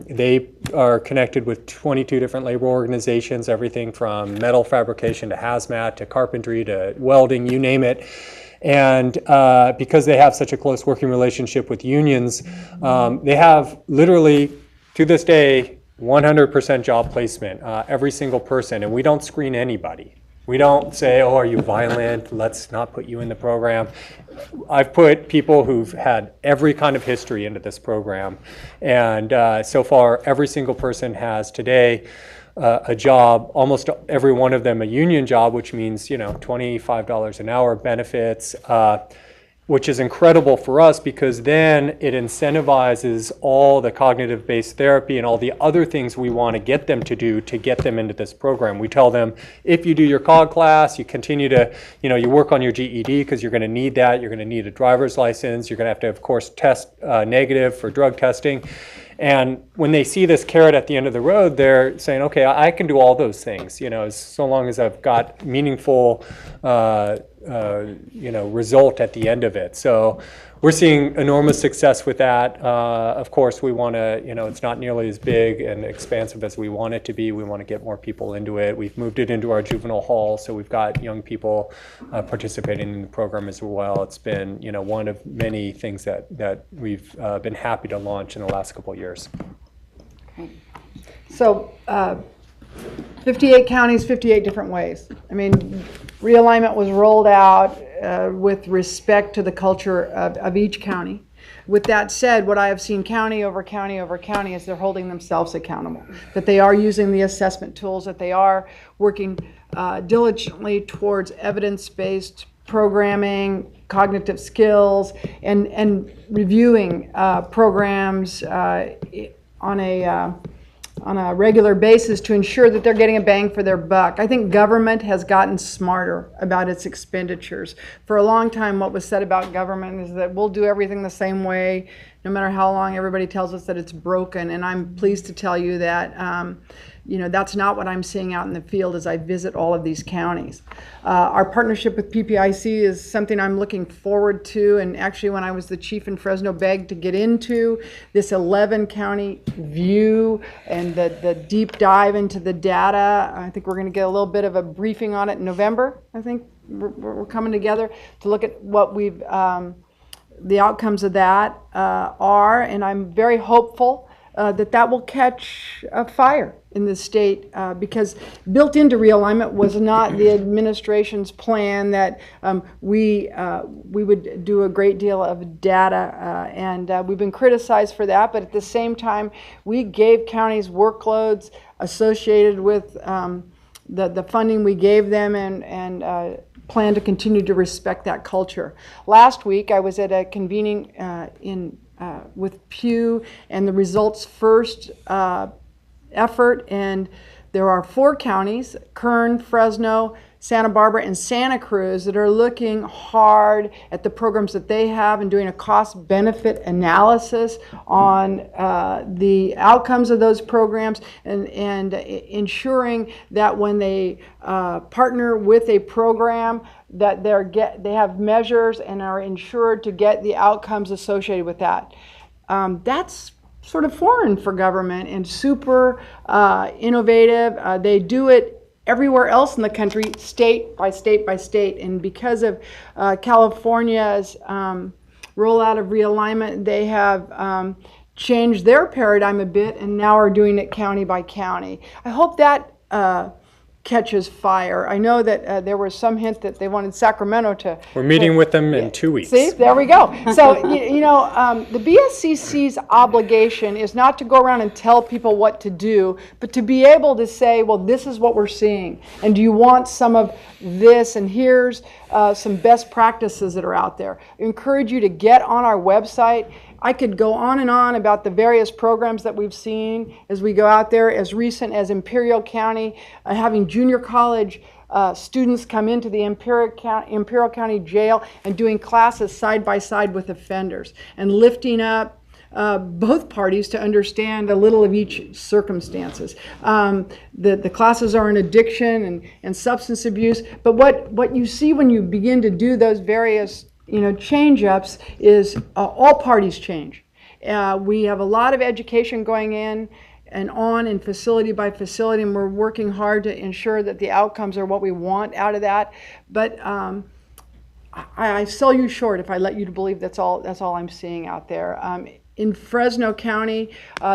They are connected with 22 different labor organizations, everything from metal fabrication to hazmat to carpentry to welding, you name it. And because they have such a close working relationship with unions, they have literally, to this day, 100% job placement, every single person, and we don't screen anybody. We don't say, oh, are you violent? Let's not put you in the program. I've put people who've had every kind of history into this program. And so far, every single person has today a job, almost every one of them a union job, which means, $25 an hour, benefits, which is incredible for us because then it incentivizes all the cognitive-based therapy and all the other things we want to get them to do to get them into this program. We tell them, if you do your COG class, you continue to, you work on your GED because you're going to need that. You're going to need a driver's license. You're going to have, of course, test negative for drug testing. And when they see this carrot at the end of the road, they're saying, okay, I can do all those things, so long as I've got meaningful, result at the end of it. So we're seeing enormous success with that. Of course, we want to, it's not nearly as big and expansive as we want it to be. We want to get more people into it. We've moved it into our juvenile hall, so we've got young people participating in the program as well. It's been, one of many things that we've been happy to launch in the last couple of years. So 58 counties, 58 different ways. I mean, realignment was rolled out with respect to the culture of each county. With that said, what I have seen county over county over county is they're holding themselves accountable, that they are using the assessment tools, that they are working diligently towards evidence-based programming, cognitive skills, and reviewing programs on a regular basis to ensure that they're getting a bang for their buck. I think government has gotten smarter about its expenditures. For a long time, what was said about government is that we'll do everything the same way, no matter how long everybody tells us that it's broken. And I'm pleased to tell you that that's not what I'm seeing out in the field as I visit all of these counties. Our partnership with PPIC is something I'm looking forward to, and actually when I was the chief in Fresno, begged to get into this 11 county view and the deep dive into the data. I think we're going to get a little bit of a briefing on it in November. I think we're coming together to look at what we've the outcomes of that are, and I'm very hopeful that will catch a fire in the state because built into realignment was not the administration's plan that we would do a great deal of data and we've been criticized for that, but at the same time we gave counties workloads associated with the funding we gave them and plan to continue to respect that culture. Last week I was at a convening with Pew and the Results First effort, and there are 4 counties, Kern, Fresno, Santa Barbara, and Santa Cruz, that are looking hard at the programs that they have and doing a cost-benefit analysis on the outcomes of those programs and ensuring that when they partner with a program that they have measures and are insured to get the outcomes associated with that. That's sort of foreign for government and super innovative. They do it everywhere else in the country, state by state by state. And because of California's rollout of realignment, they have changed their paradigm a bit and now are doing it county by county. I hope that catches fire. I know that there was some hint that they wanted Sacramento to... We're meeting with them in 2 weeks. See, there we go. So, the BSCC's obligation is not to go around and tell people what to do, but to be able to say, well, this is what we're seeing, and do you want some of this, and here's some best practices that are out there. I encourage you to get on our website. I could go on and on about the various programs that we've seen as we go out there, as recent as Imperial County, having junior college students come into the Imperial County Jail and doing classes side by side with offenders and lifting up both parties to understand a little of each circumstances. The classes are on addiction and substance abuse, but what you see when you begin to do those various change-ups is all parties change. We have a lot of education going in and on in facility by facility, and we're working hard to ensure that the outcomes are what we want out of that. But I sell you short if I let you to believe that's all I'm seeing out there. In Fresno County,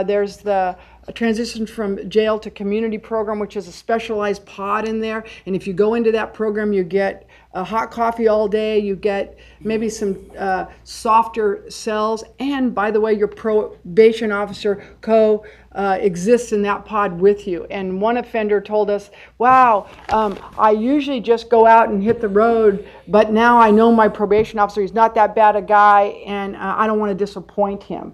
there's the transition from jail to community program, which is a specialized pod in there. And if you go into that program, you get hot coffee all day, you get maybe some softer cells, and by the way, your probation officer exists in that pod with you. And one offender told us, wow, I usually just go out and hit the road, but now I know my probation officer, he's not that bad a guy, and I don't want to disappoint him.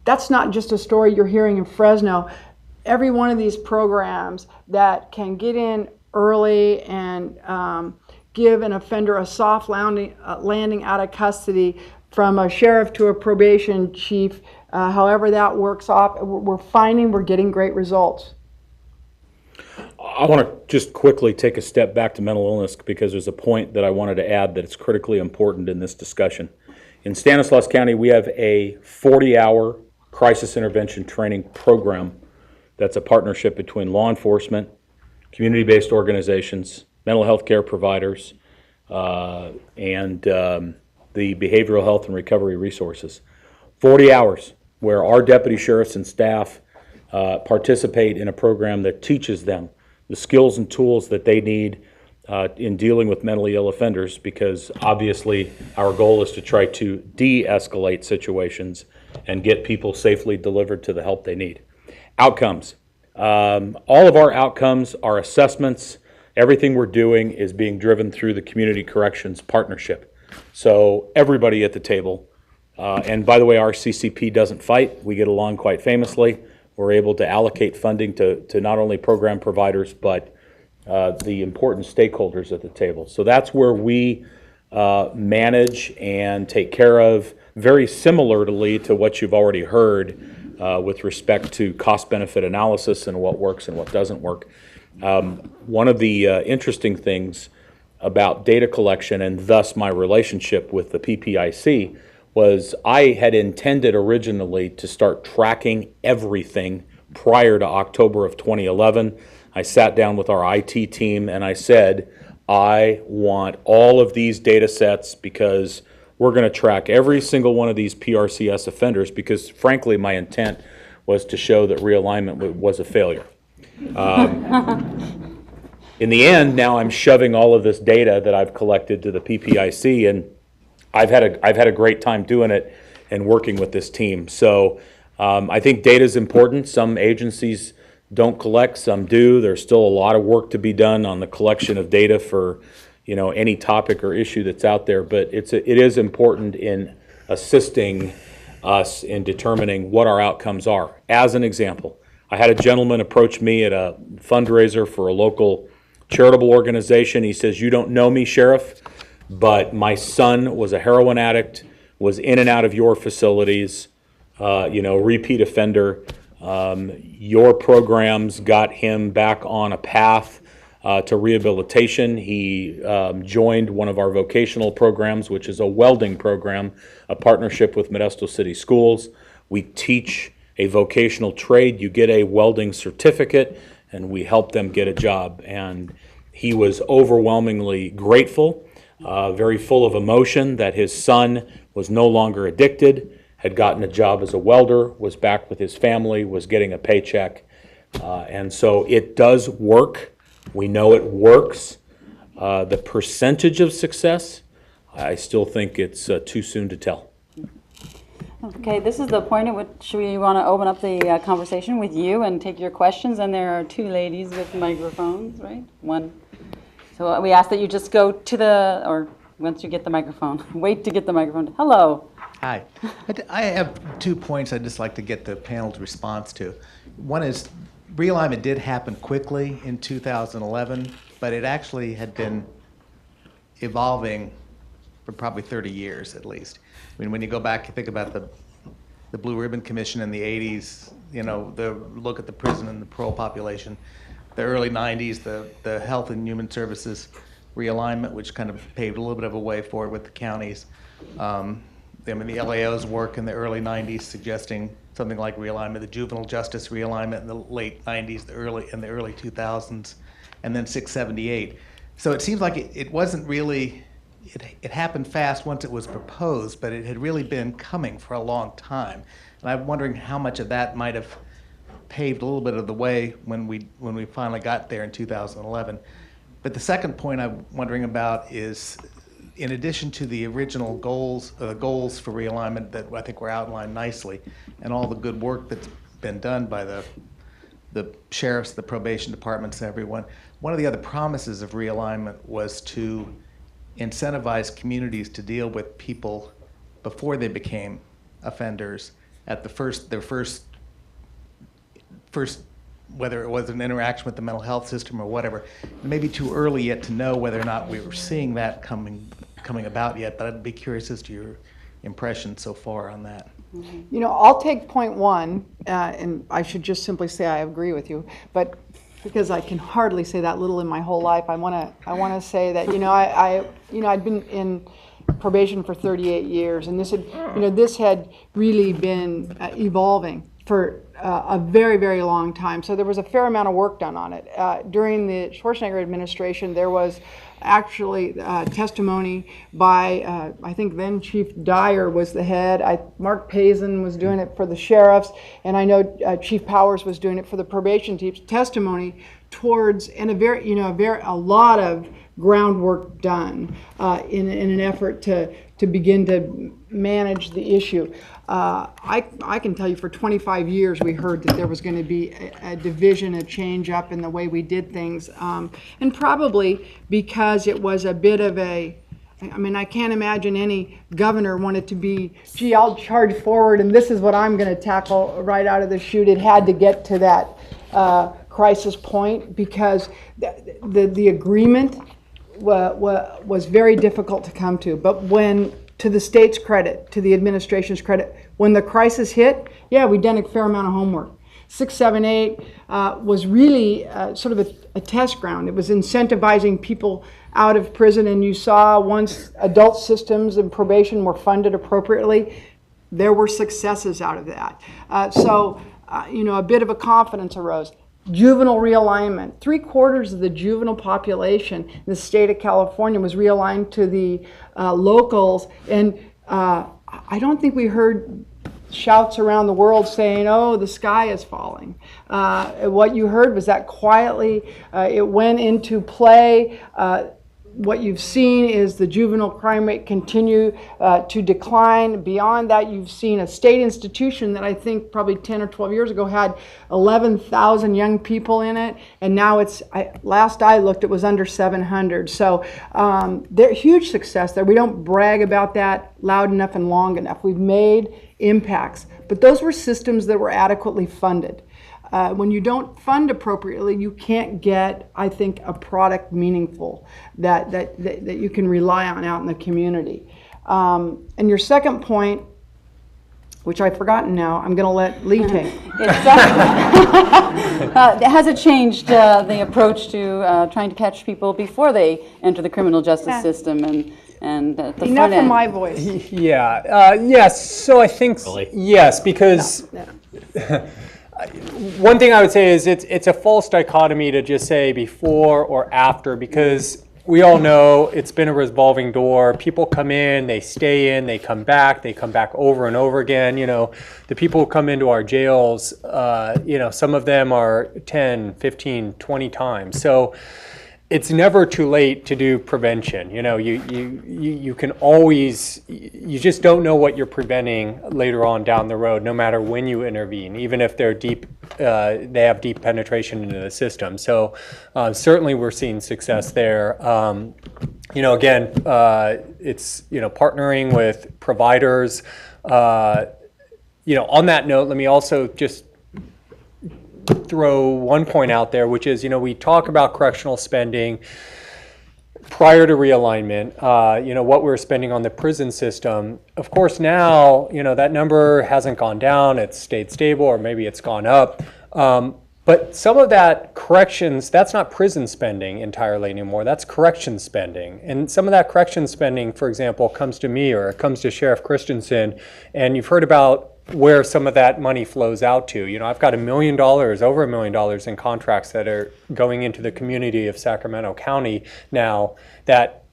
That's not just a story you're hearing in Fresno. Every one of these programs that can get in early and give an offender a soft landing out of custody, from a sheriff to a probation chief, however that works off, we're finding we're getting great results. I want to just quickly take a step back to mental illness, because there's a point that I wanted to add that it's critically important in this discussion. In Stanislaus County, we have a 40-hour crisis intervention training program that's a partnership between law enforcement, community-based organizations, mental health care providers, and the behavioral health and recovery resources. 40 hours where our deputy sheriffs and staff participate in a program that teaches them the skills and tools that they need in dealing with mentally ill offenders, because obviously our goal is to try to de-escalate situations and get people safely delivered to the help they need. Outcomes. All of our outcomes, our assessments, everything we're doing is being driven through the Community Corrections Partnership. So everybody at the table, and by the way, our CCP doesn't fight. We get along quite famously. We're able to allocate funding to not only program providers, but the important stakeholders at the table. So that's where we manage and take care of, very similarly to what you've already heard with respect to cost-benefit analysis and what works and what doesn't work. One of the interesting things about data collection, and thus my relationship with the PPIC, was I had intended originally to start tracking everything prior to October of 2011. I sat down with our IT team and I said, I want all of these data sets, because we're going to track every single one of these PRCS offenders, because frankly my intent was to show that realignment was a failure. In the end, now I'm shoving all of this data that I've collected to the PPIC, and I've had a great time doing it and working with this team. So I think data is important. Some agencies don't collect, some do. There's still a lot of work to be done on the collection of data for any topic or issue that's out there. But it is important in assisting us in determining what our outcomes are. As an example, I had a gentleman approach me at a fundraiser for a local charitable organization. He says, "You don't know me, Sheriff, but my son was a heroin addict, was in and out of your facilities, repeat offender. Your programs got him back on a path to rehabilitation. He joined one of our vocational programs, which is a welding program, a partnership with Modesto City Schools. We teach a vocational trade. You get a welding certificate, and we help them get a job." And he was overwhelmingly grateful, very full of emotion that his son was no longer addicted, had gotten a job as a welder, was back with his family, was getting a paycheck. And so it does work. We know it works. The percentage of success, I still think it's too soon to tell. Okay, this is the point at which we want to open up the conversation with you and take your questions. And there are two ladies with microphones, right? One. So we ask that you just go to or once you get the microphone, wait to get the microphone. Hello. Hi. I have 2 points I'd just like to get the panel's response to. One is, realignment did happen quickly in 2011, but it actually had been evolving for probably 30 years at least. I mean, when you go back, you think about the Blue Ribbon Commission in the 80s, the look at the prison and the parole population, the early 90s, the Health and Human Services realignment, which kind of paved a little bit of a way forward with the counties. I mean, the LAO's work in the early 90s suggesting something like realignment, the juvenile justice realignment in the late 90s, the early 2000s, and then 678. So it seems like it wasn't really, it happened fast once it was proposed, but it had really been coming for a long time. And I'm wondering how much of that might have paved a little bit of the way when we finally got there in 2011. But the second point I'm wondering about is, in addition to the original goals for realignment that I think were outlined nicely, and all the good work that's been done by the sheriffs, the probation departments, and everyone, one of the other promises of realignment was to incentivize communities to deal with people before they became offenders at their first, whether it was an interaction with the mental health system or whatever. It may be too early yet to know whether or not we were seeing that coming about yet, but I'd be curious as to your impression so far on that. You know, I'll take point one, and I should just simply say I agree with you, but because I can hardly say that little in my whole life, I want to say that, I'd been in probation for 38 years, and this had really been evolving for a very, very long time. So there was a fair amount of work done on it. During the Schwarzenegger administration, there was actually testimony by, I think then Chief Dyer was the head. Mark Pazin was doing it for the sheriffs, and I know Chief Powers was doing it for the probation teams. Testimony towards, and a lot of groundwork done in an effort to begin to manage the issue. I can tell you for 25 years we heard that there was going to be a division, a change up in the way we did things, and probably because it was a bit of I can't imagine any governor wanted to be, gee, I'll charge forward and this is what I'm going to tackle right out of the chute. It had to get to that crisis point because the agreement was very difficult to come to. But when, to the state's credit, to the administration's credit, when the crisis hit, yeah, we'd done a fair amount of homework. 678 was really sort of a test ground. It was incentivizing people out of prison, and you saw once adult systems and probation were funded appropriately, there were successes out of that. So a bit of a confidence arose. Juvenile realignment. 3/4 of the juvenile population in the state of California was realigned to the locals, and I don't think we heard shouts around the world saying, oh, the sky is falling. What you heard was that quietly it went into play. What you've seen is the juvenile crime rate continue to decline. Beyond that, you've seen a state institution that I think probably 10 or 12 years ago had 11,000 young people in it, and now last I looked, it was under 700. So there's huge success there. We don't brag about that loud enough and long enough. We've made impacts, but those were systems that were adequately funded. When you don't fund appropriately, you can't get, I think, a product meaningful that you can rely on out in the community. And your second point, which I've forgotten now, I'm going to let Lee take. Has it changed the approach to trying to catch people before they enter the criminal justice system and the front Enough end? of my voice. Yes. So I think yes, because one thing I would say is it's a false dichotomy to just say before or after, because we all know it's been a revolving door. People come in, they stay in, they come back over and over again. The people who come into our jails, some of them are 10, 15, 20 times. So it's never too late to do prevention. You can always, you just don't know what you're preventing later on down the road, no matter when you intervene, even if they're deep, they have deep penetration into the system. So certainly we're seeing success there. Again, it's, partnering with providers. On that note, let me also just throw one point out there, which is, we talk about correctional spending prior to realignment, what we're spending on the prison system. Of course, now, that number hasn't gone down, it's stayed stable, or maybe it's gone up. But some of that corrections, that's not prison spending entirely anymore. That's correction spending. And some of that correction spending, for example, comes to me or it comes to Sheriff Christianson. And you've heard about where some of that money flows out to. You know, I've got $1 million, over $1 million in contracts that are going into the community of Sacramento County now that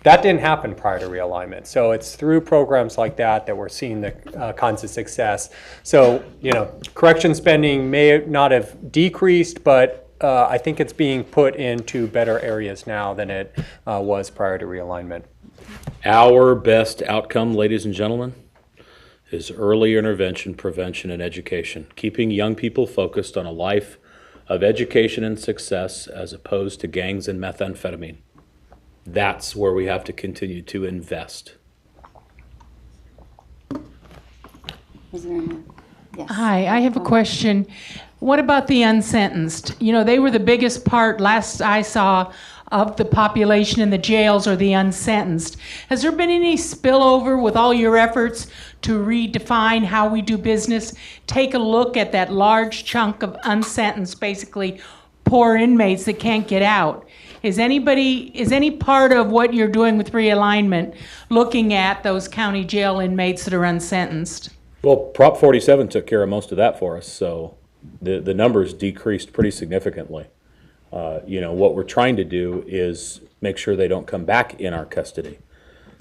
didn't happen prior to realignment. So it's through programs like that that we're seeing the kinds of success. So, you know, correction spending may not have decreased, but I think it's being put into better areas now than it was prior to realignment. Our best outcome, ladies and gentlemen, is early intervention, prevention, and education. Keeping young people focused on a life of education and success as opposed to gangs and methamphetamine. That's where we have to continue to invest. Is there any? Yes. Hi, I have a question. What about the unsentenced? You know, they were the biggest part, last I saw, of the population in the jails are the unsentenced. Has there been any spillover with all your efforts to redefine how we do business? Take a look at that large chunk of unsentenced, basically poor inmates that can't get out. Is any part of what you're doing with realignment looking at those county jail inmates that are unsentenced? Well, Prop 47 took care of most of that for us, so the numbers decreased pretty significantly. You know, what we're trying to do is make sure they don't come back in our custody.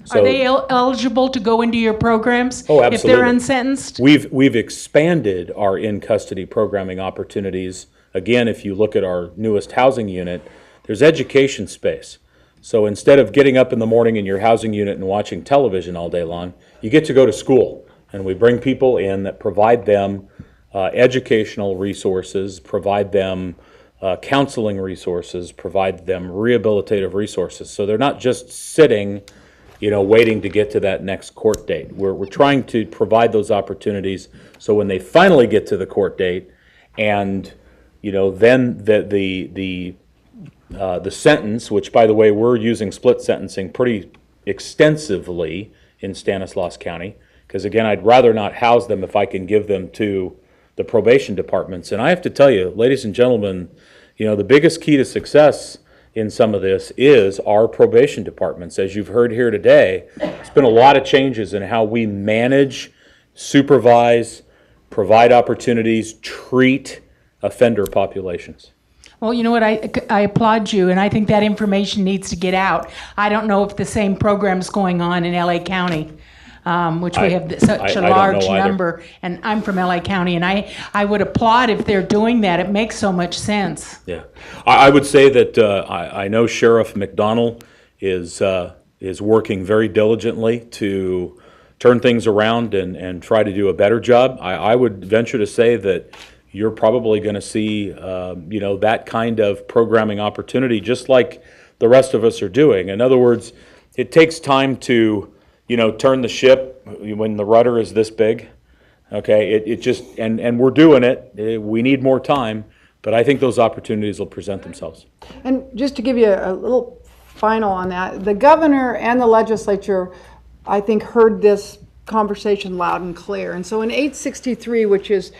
So, are they eligible to go into your programs oh, if they're unsentenced? We've expanded our in-custody programming opportunities. Again, if you look at our newest housing unit, there's education space. So instead of getting up in the morning in your housing unit and watching television all day long, you get to go to school. And we bring people in that provide them educational resources, provide them counseling resources, provide them rehabilitative resources. So they're not just sitting, you know, waiting to get to that next court date. We're trying to provide those opportunities so when they finally get to the court date and, you know, then the sentence, which, by the way, we're using split sentencing pretty extensively in Stanislaus County, because, again, I'd rather not house them if I can give them to the probation departments. And I have to tell you, ladies and gentlemen, you know, the biggest key to success in some of this is our probation departments. As you've heard here today, there's been a lot of changes in how we manage, supervise, provide opportunities, treat offender populations. Well, you know what, I applaud you, and I think that information needs to get out. I don't know if the same program's going on in LA County, which we have such a large number, and I'm from LA County, and I would applaud if they're doing that. It makes so much sense. Yeah, I would say that I know Sheriff McDonnell is working very diligently to turn things around and try to do a better job. I would venture to say that you're probably going to see, you know, that kind of programming opportunity, just like the rest of us are doing. In other words, it takes time to, you know, turn the ship when the rudder is this big. Okay, it just and we're doing it. We need more time, but I think those opportunities will present themselves. And just to give you a little final on that, the governor and the legislature, I think, heard this conversation loud and clear. And so in 863, which is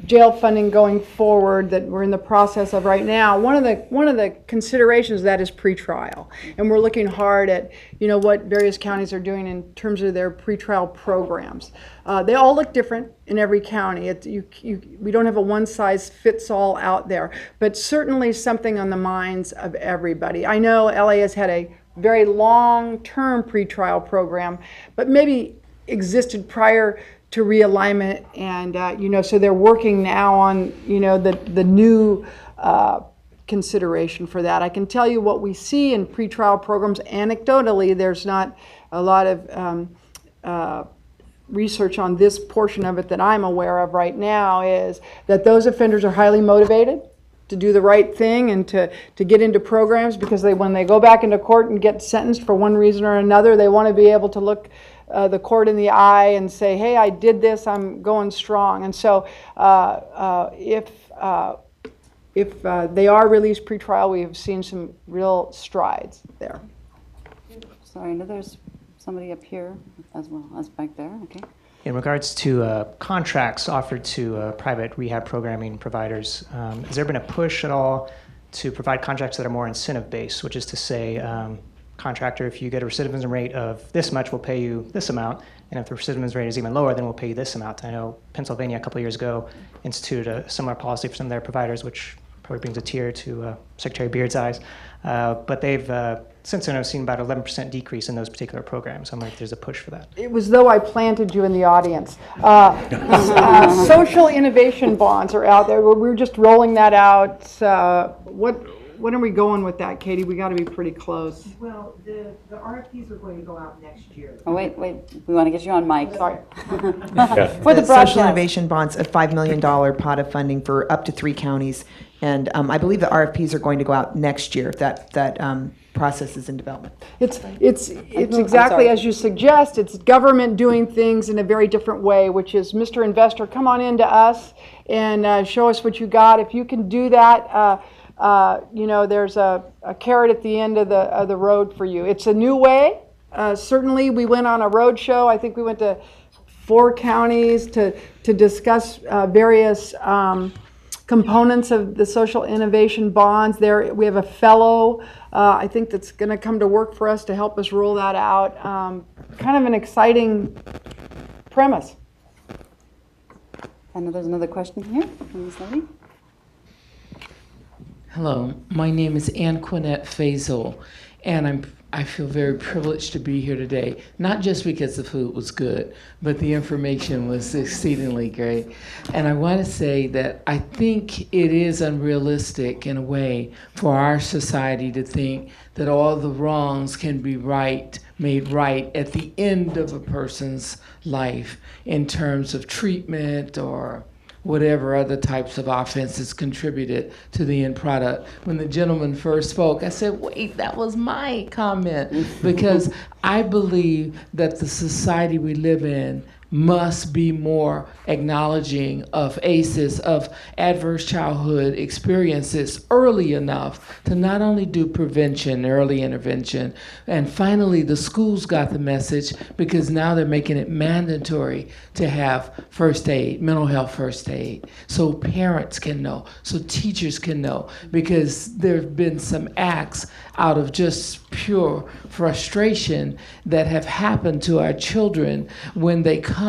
jail funding going forward that we're in the process of right now, one of the considerations of that is pretrial. And we're looking hard at, you know, what various counties are doing in terms of their pretrial programs. They all look different in every county. We don't have a one-size-fits-all out there, but certainly something on the minds of everybody. I know LA has had a very long-term pretrial program, but maybe existed prior to realignment, and you know, so they're working now on, you know, the new consideration for that. I can tell you what we see in pretrial programs anecdotally. There's not a lot of research on this portion of it that I'm aware of right now, is that those offenders are highly motivated to do the right thing and to get into programs, because when they go back into court and get sentenced for one reason or another, they want to be able to look the court in the eye and say, hey, I did this, I'm going strong. And so if they are released pretrial, we have seen some real strides there. Sorry, I know there's somebody up here as well as back there. Okay. In regards to contracts offered to private rehab programming providers, has there been a push at all to provide contracts that are more incentive-based, which is to say, contractor, if you get a recidivism rate of this much, we'll pay you this amount, and if the recidivism rate is even lower, then we'll pay you this amount. I know Pennsylvania a couple of years ago instituted a similar policy for some of their providers, which probably brings a tear to Secretary Beard's eyes. But they've, since then, I've seen about 11% decrease in those particular programs. I'm like, there's a push for that. It was though I planted you in the audience. Social innovation bonds are out there. We're just rolling that out. When are we going with that, Katie? We got to be pretty close. Well, the RFPs are going to go out next year. Oh, wait, we want to get you on mic. Sorry. For the Social broadcast. innovation bonds, a $5 million pot of funding for up to 3 counties. And I believe the RFPs are going to go out next year. That process is in development. It's exactly as you suggest. It's government doing things in a very different way, which is, Mr. Investor, come on into us and show us what you got. If you can do that, there's a carrot at the end of the road for you. It's a new way. Certainly, we went on a road show. I think we went to 4 counties to discuss various components of the social innovation bonds. There, we have a fellow, I think, that's going to come to work for us to help us roll that out. Kind of an exciting premise. I know there's another question here from this lady. Hello, my name is Anquinette Faisal, and I feel very privileged to be here today, not just because the food was good, but the information was exceedingly great. And I want to say that I think it is unrealistic in a way for our society to think that all the wrongs can be made right at the end of a person's life in terms of treatment or whatever other types of offenses contributed to the end product. When the gentleman first spoke, I said, wait, that was my comment, because I believe that the society we live in must be more acknowledging of ACEs, of adverse childhood experiences early enough to not only do prevention, early intervention, and finally the schools got the message because now they're making it mandatory to have first aid, mental health first aid, so parents can know, so teachers can know, because there have been some acts out of just pure frustration that have happened to our children when they come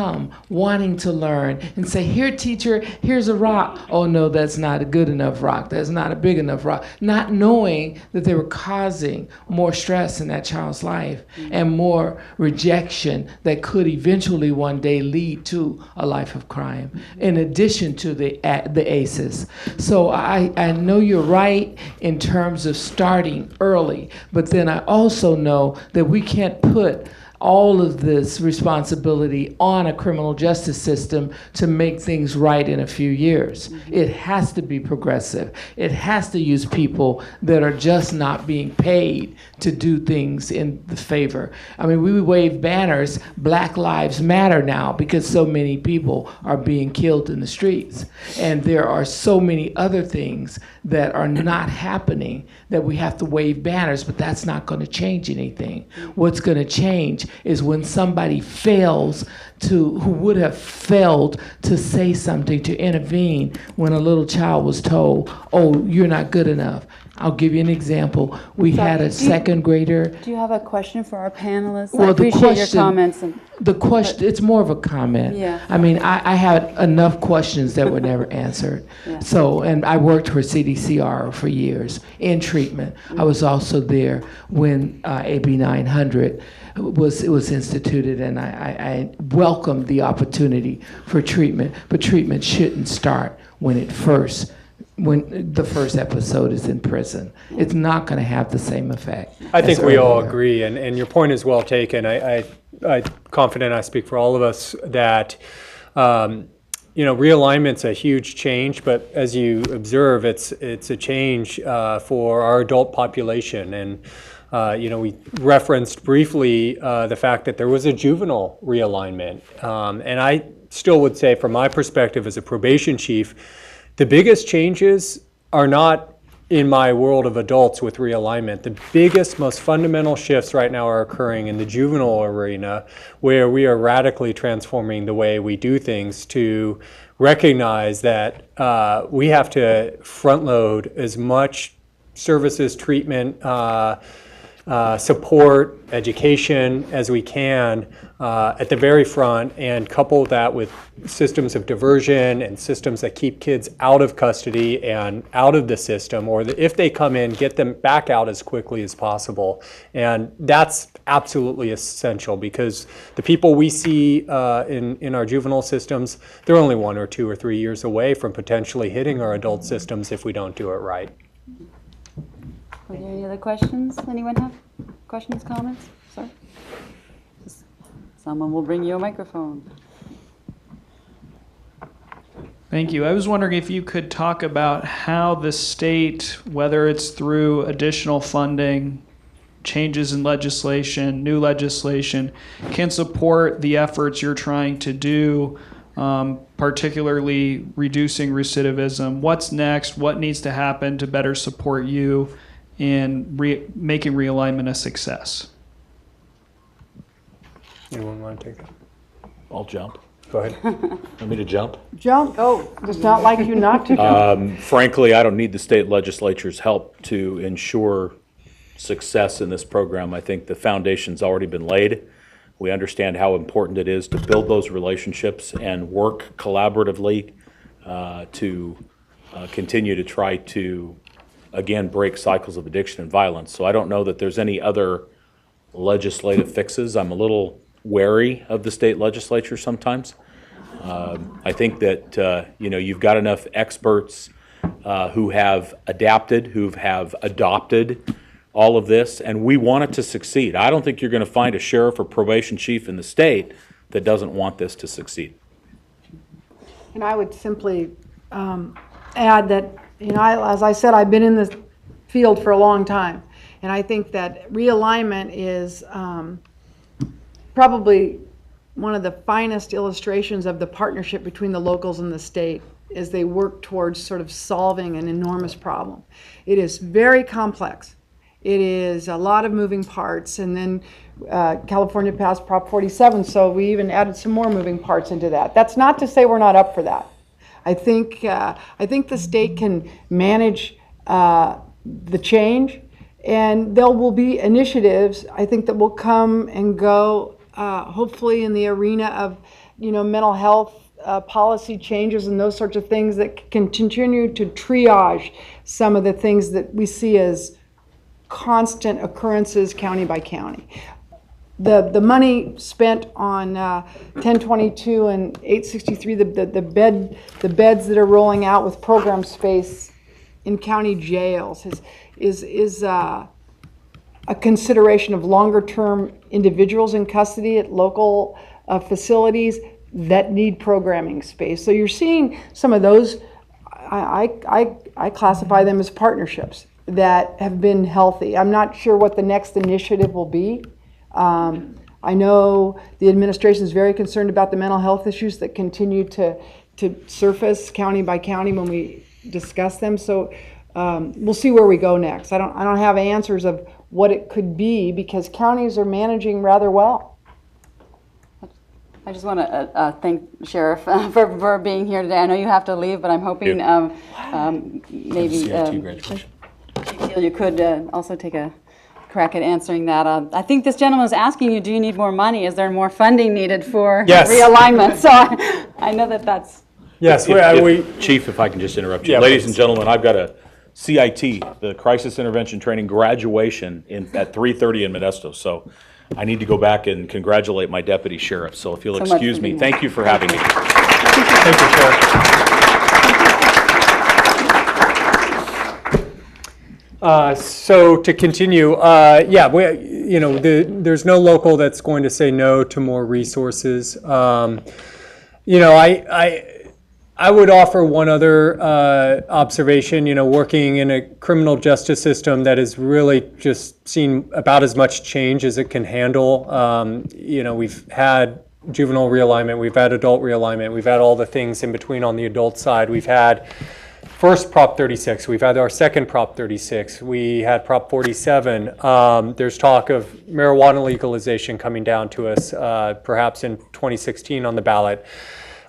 wanting to learn and say, here teacher, here's a rock. Oh no, that's not a good enough rock. That's not a big enough rock. Not knowing that they were causing more stress in that child's life and more rejection that could eventually one day lead to a life of crime, in addition to the ACEs. So I know you're right in terms of starting early, but then I also know that we can't put all of this responsibility on a criminal justice system to make things right in a few years. It has to be progressive. It has to use people that are just not being paid to do things in the favor. I mean, we wave banners, Black Lives Matter now, because so many people are being killed in the streets. And there are so many other things that are not happening that we have to wave banners, but that's not going to change anything. What's going to change is when somebody who would have failed to say something, to intervene when a little child was told, oh, you're not good enough. I'll give you an example. We had a second grader. Do you have a question for our panelists? Well, I appreciate your comments. The question, it's more of a comment. Yeah. I mean, I had enough questions that were never answered. Yeah. So, and I worked for CDCR for years in treatment. I was also there when AB 900 was instituted, and I welcomed the opportunity for treatment. But treatment shouldn't start when the first episode is in prison. It's not going to have the same effect. I think we all agree, and your point is well taken. I'm confident I speak for all of us that realignment's a huge change, but as you observe, it's a change for our adult population. And we referenced briefly the fact that there was a juvenile realignment, and I still would say, from my perspective as a probation chief, the biggest changes are not in my world of adults with realignment, the biggest, most fundamental shifts right now are occurring in the juvenile arena, where we are radically transforming the way we do things to recognize that we have to front load as much services, treatment, support, education as we can at the very front, and couple that with systems of diversion and systems that keep kids out of custody and out of the system, or if they come in, get them back out as quickly as possible. And that's absolutely essential, because the people we see in our juvenile systems, they're only 1 or 2 or 3 years away from potentially hitting our adult systems if we don't do it right. Are there any other questions? Anyone have questions, comments? Sir? Someone will bring you a microphone. Thank you. I was wondering if you could talk about how the state, whether it's through additional funding, changes in legislation, new legislation, can support the efforts you're trying to do, particularly reducing recidivism. What's next? What needs to happen to better support you in making realignment a success? Anyone want to take that? I'll jump. Go ahead. Want me to jump? Jump. Oh, it's not like you not to jump. Frankly, I don't need the state legislature's help to ensure success in this program. I think the foundation's already been laid. We understand how important it is to build those relationships and work collaboratively to continue to try to, again, break cycles of addiction and violence. So I don't know that there's any other legislative fixes. I'm a little wary of the state legislature sometimes. I think that you've got enough experts who have adapted, who have adopted all of this, and we want it to succeed. I don't think you're going to find a sheriff or probation chief in the state that doesn't want this to succeed. And I would simply add that, as I said, I've been in this field for a long time, and I think that realignment is probably one of the finest illustrations of the partnership between the locals and the state as they work towards sort of solving an enormous problem. It is very complex. It is a lot of moving parts, and then California passed Prop 47, so we even added some more moving parts into that. That's not to say we're not up for that. I think the state can manage the change, and there will be initiatives, I think, that will come and go, hopefully in the arena of, mental health policy changes and those sorts of things that can continue to triage some of the things that we see as constant occurrences county by county. The money spent on 1022 and 863, the beds that are rolling out with program space in county jails is a consideration of longer term individuals in custody at local facilities that need programming space. So you're seeing some of those. I classify them as partnerships that have been healthy. I'm not sure what the next initiative will be. I know the administration is very concerned about the mental health issues that continue to surface county by county when we discuss them. So we'll see where we go next. I don't have answers of what it could be, because counties are managing rather well. I just want to thank Sheriff for being here today. I know you have to leave, but I'm hoping maybe you could also take a crack at answering that. I think this gentleman was asking you, do you need more money? Is there more funding needed for realignment? So I know that's... Yes, Chief, if I can just interrupt you. Ladies and gentlemen, I've got a CIT, the Crisis Intervention Training graduation at 3:30 in Modesto. So I need to go back and congratulate my deputy sheriff. So if you'll excuse me, thank you for having me. Thank you, Sheriff. So to continue, there's no local that's going to say no to more resources. I would offer one other observation. Working in a criminal justice system that has really just seen about as much change as it can handle. We've had juvenile realignment, we've had adult realignment, we've had all the things in between on the adult side. We've had first Prop 36. We've had our second Prop 36. We had Prop 47. There's talk of marijuana legalization coming down to us perhaps in 2016 on the ballot.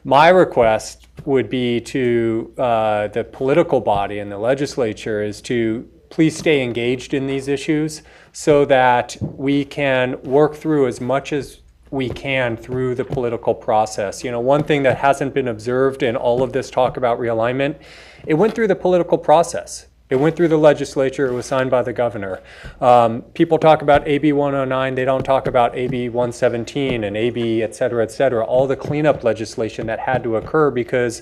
My request would be to the political body and the legislature is to please stay engaged in these issues so that we can work through as much as we can through the political process. You know, one thing that hasn't been observed in all of this talk about realignment, it went through the political process. It went through the legislature, it was signed by the governor. People talk about AB 109, they don't talk about AB 117 and AB et cetera, all the cleanup legislation that had to occur because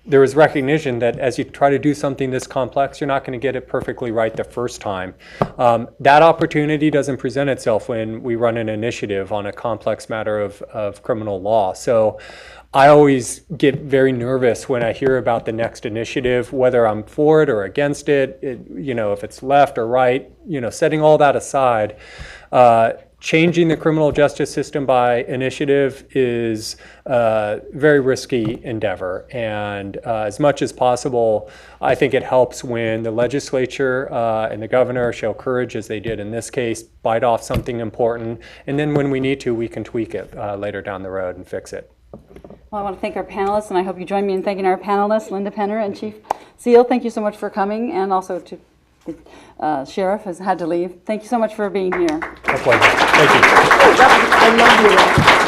there was recognition that as you try to do something this complex, you're not going to get it perfectly right the first time. That opportunity doesn't present itself when we run an initiative on a complex matter of criminal law. So I always get very nervous when I hear about the next initiative, whether I'm for it or against it, you know, if it's left or right, you know, setting all that aside. Changing the criminal justice system by initiative is a very risky endeavor. And as much as possible, I think it helps when the legislature and the governor show courage, as they did in this case, bite off something important. And then when we need to, we can tweak it later down the road and fix it. Well, I want to thank our panelists, and I hope you join me in thanking our panelists, Linda Penner and Chief Seale. Thank you so much for coming, and also to the Sheriff has had to leave. Thank you so much for being here. My pleasure. Thank you. I love you.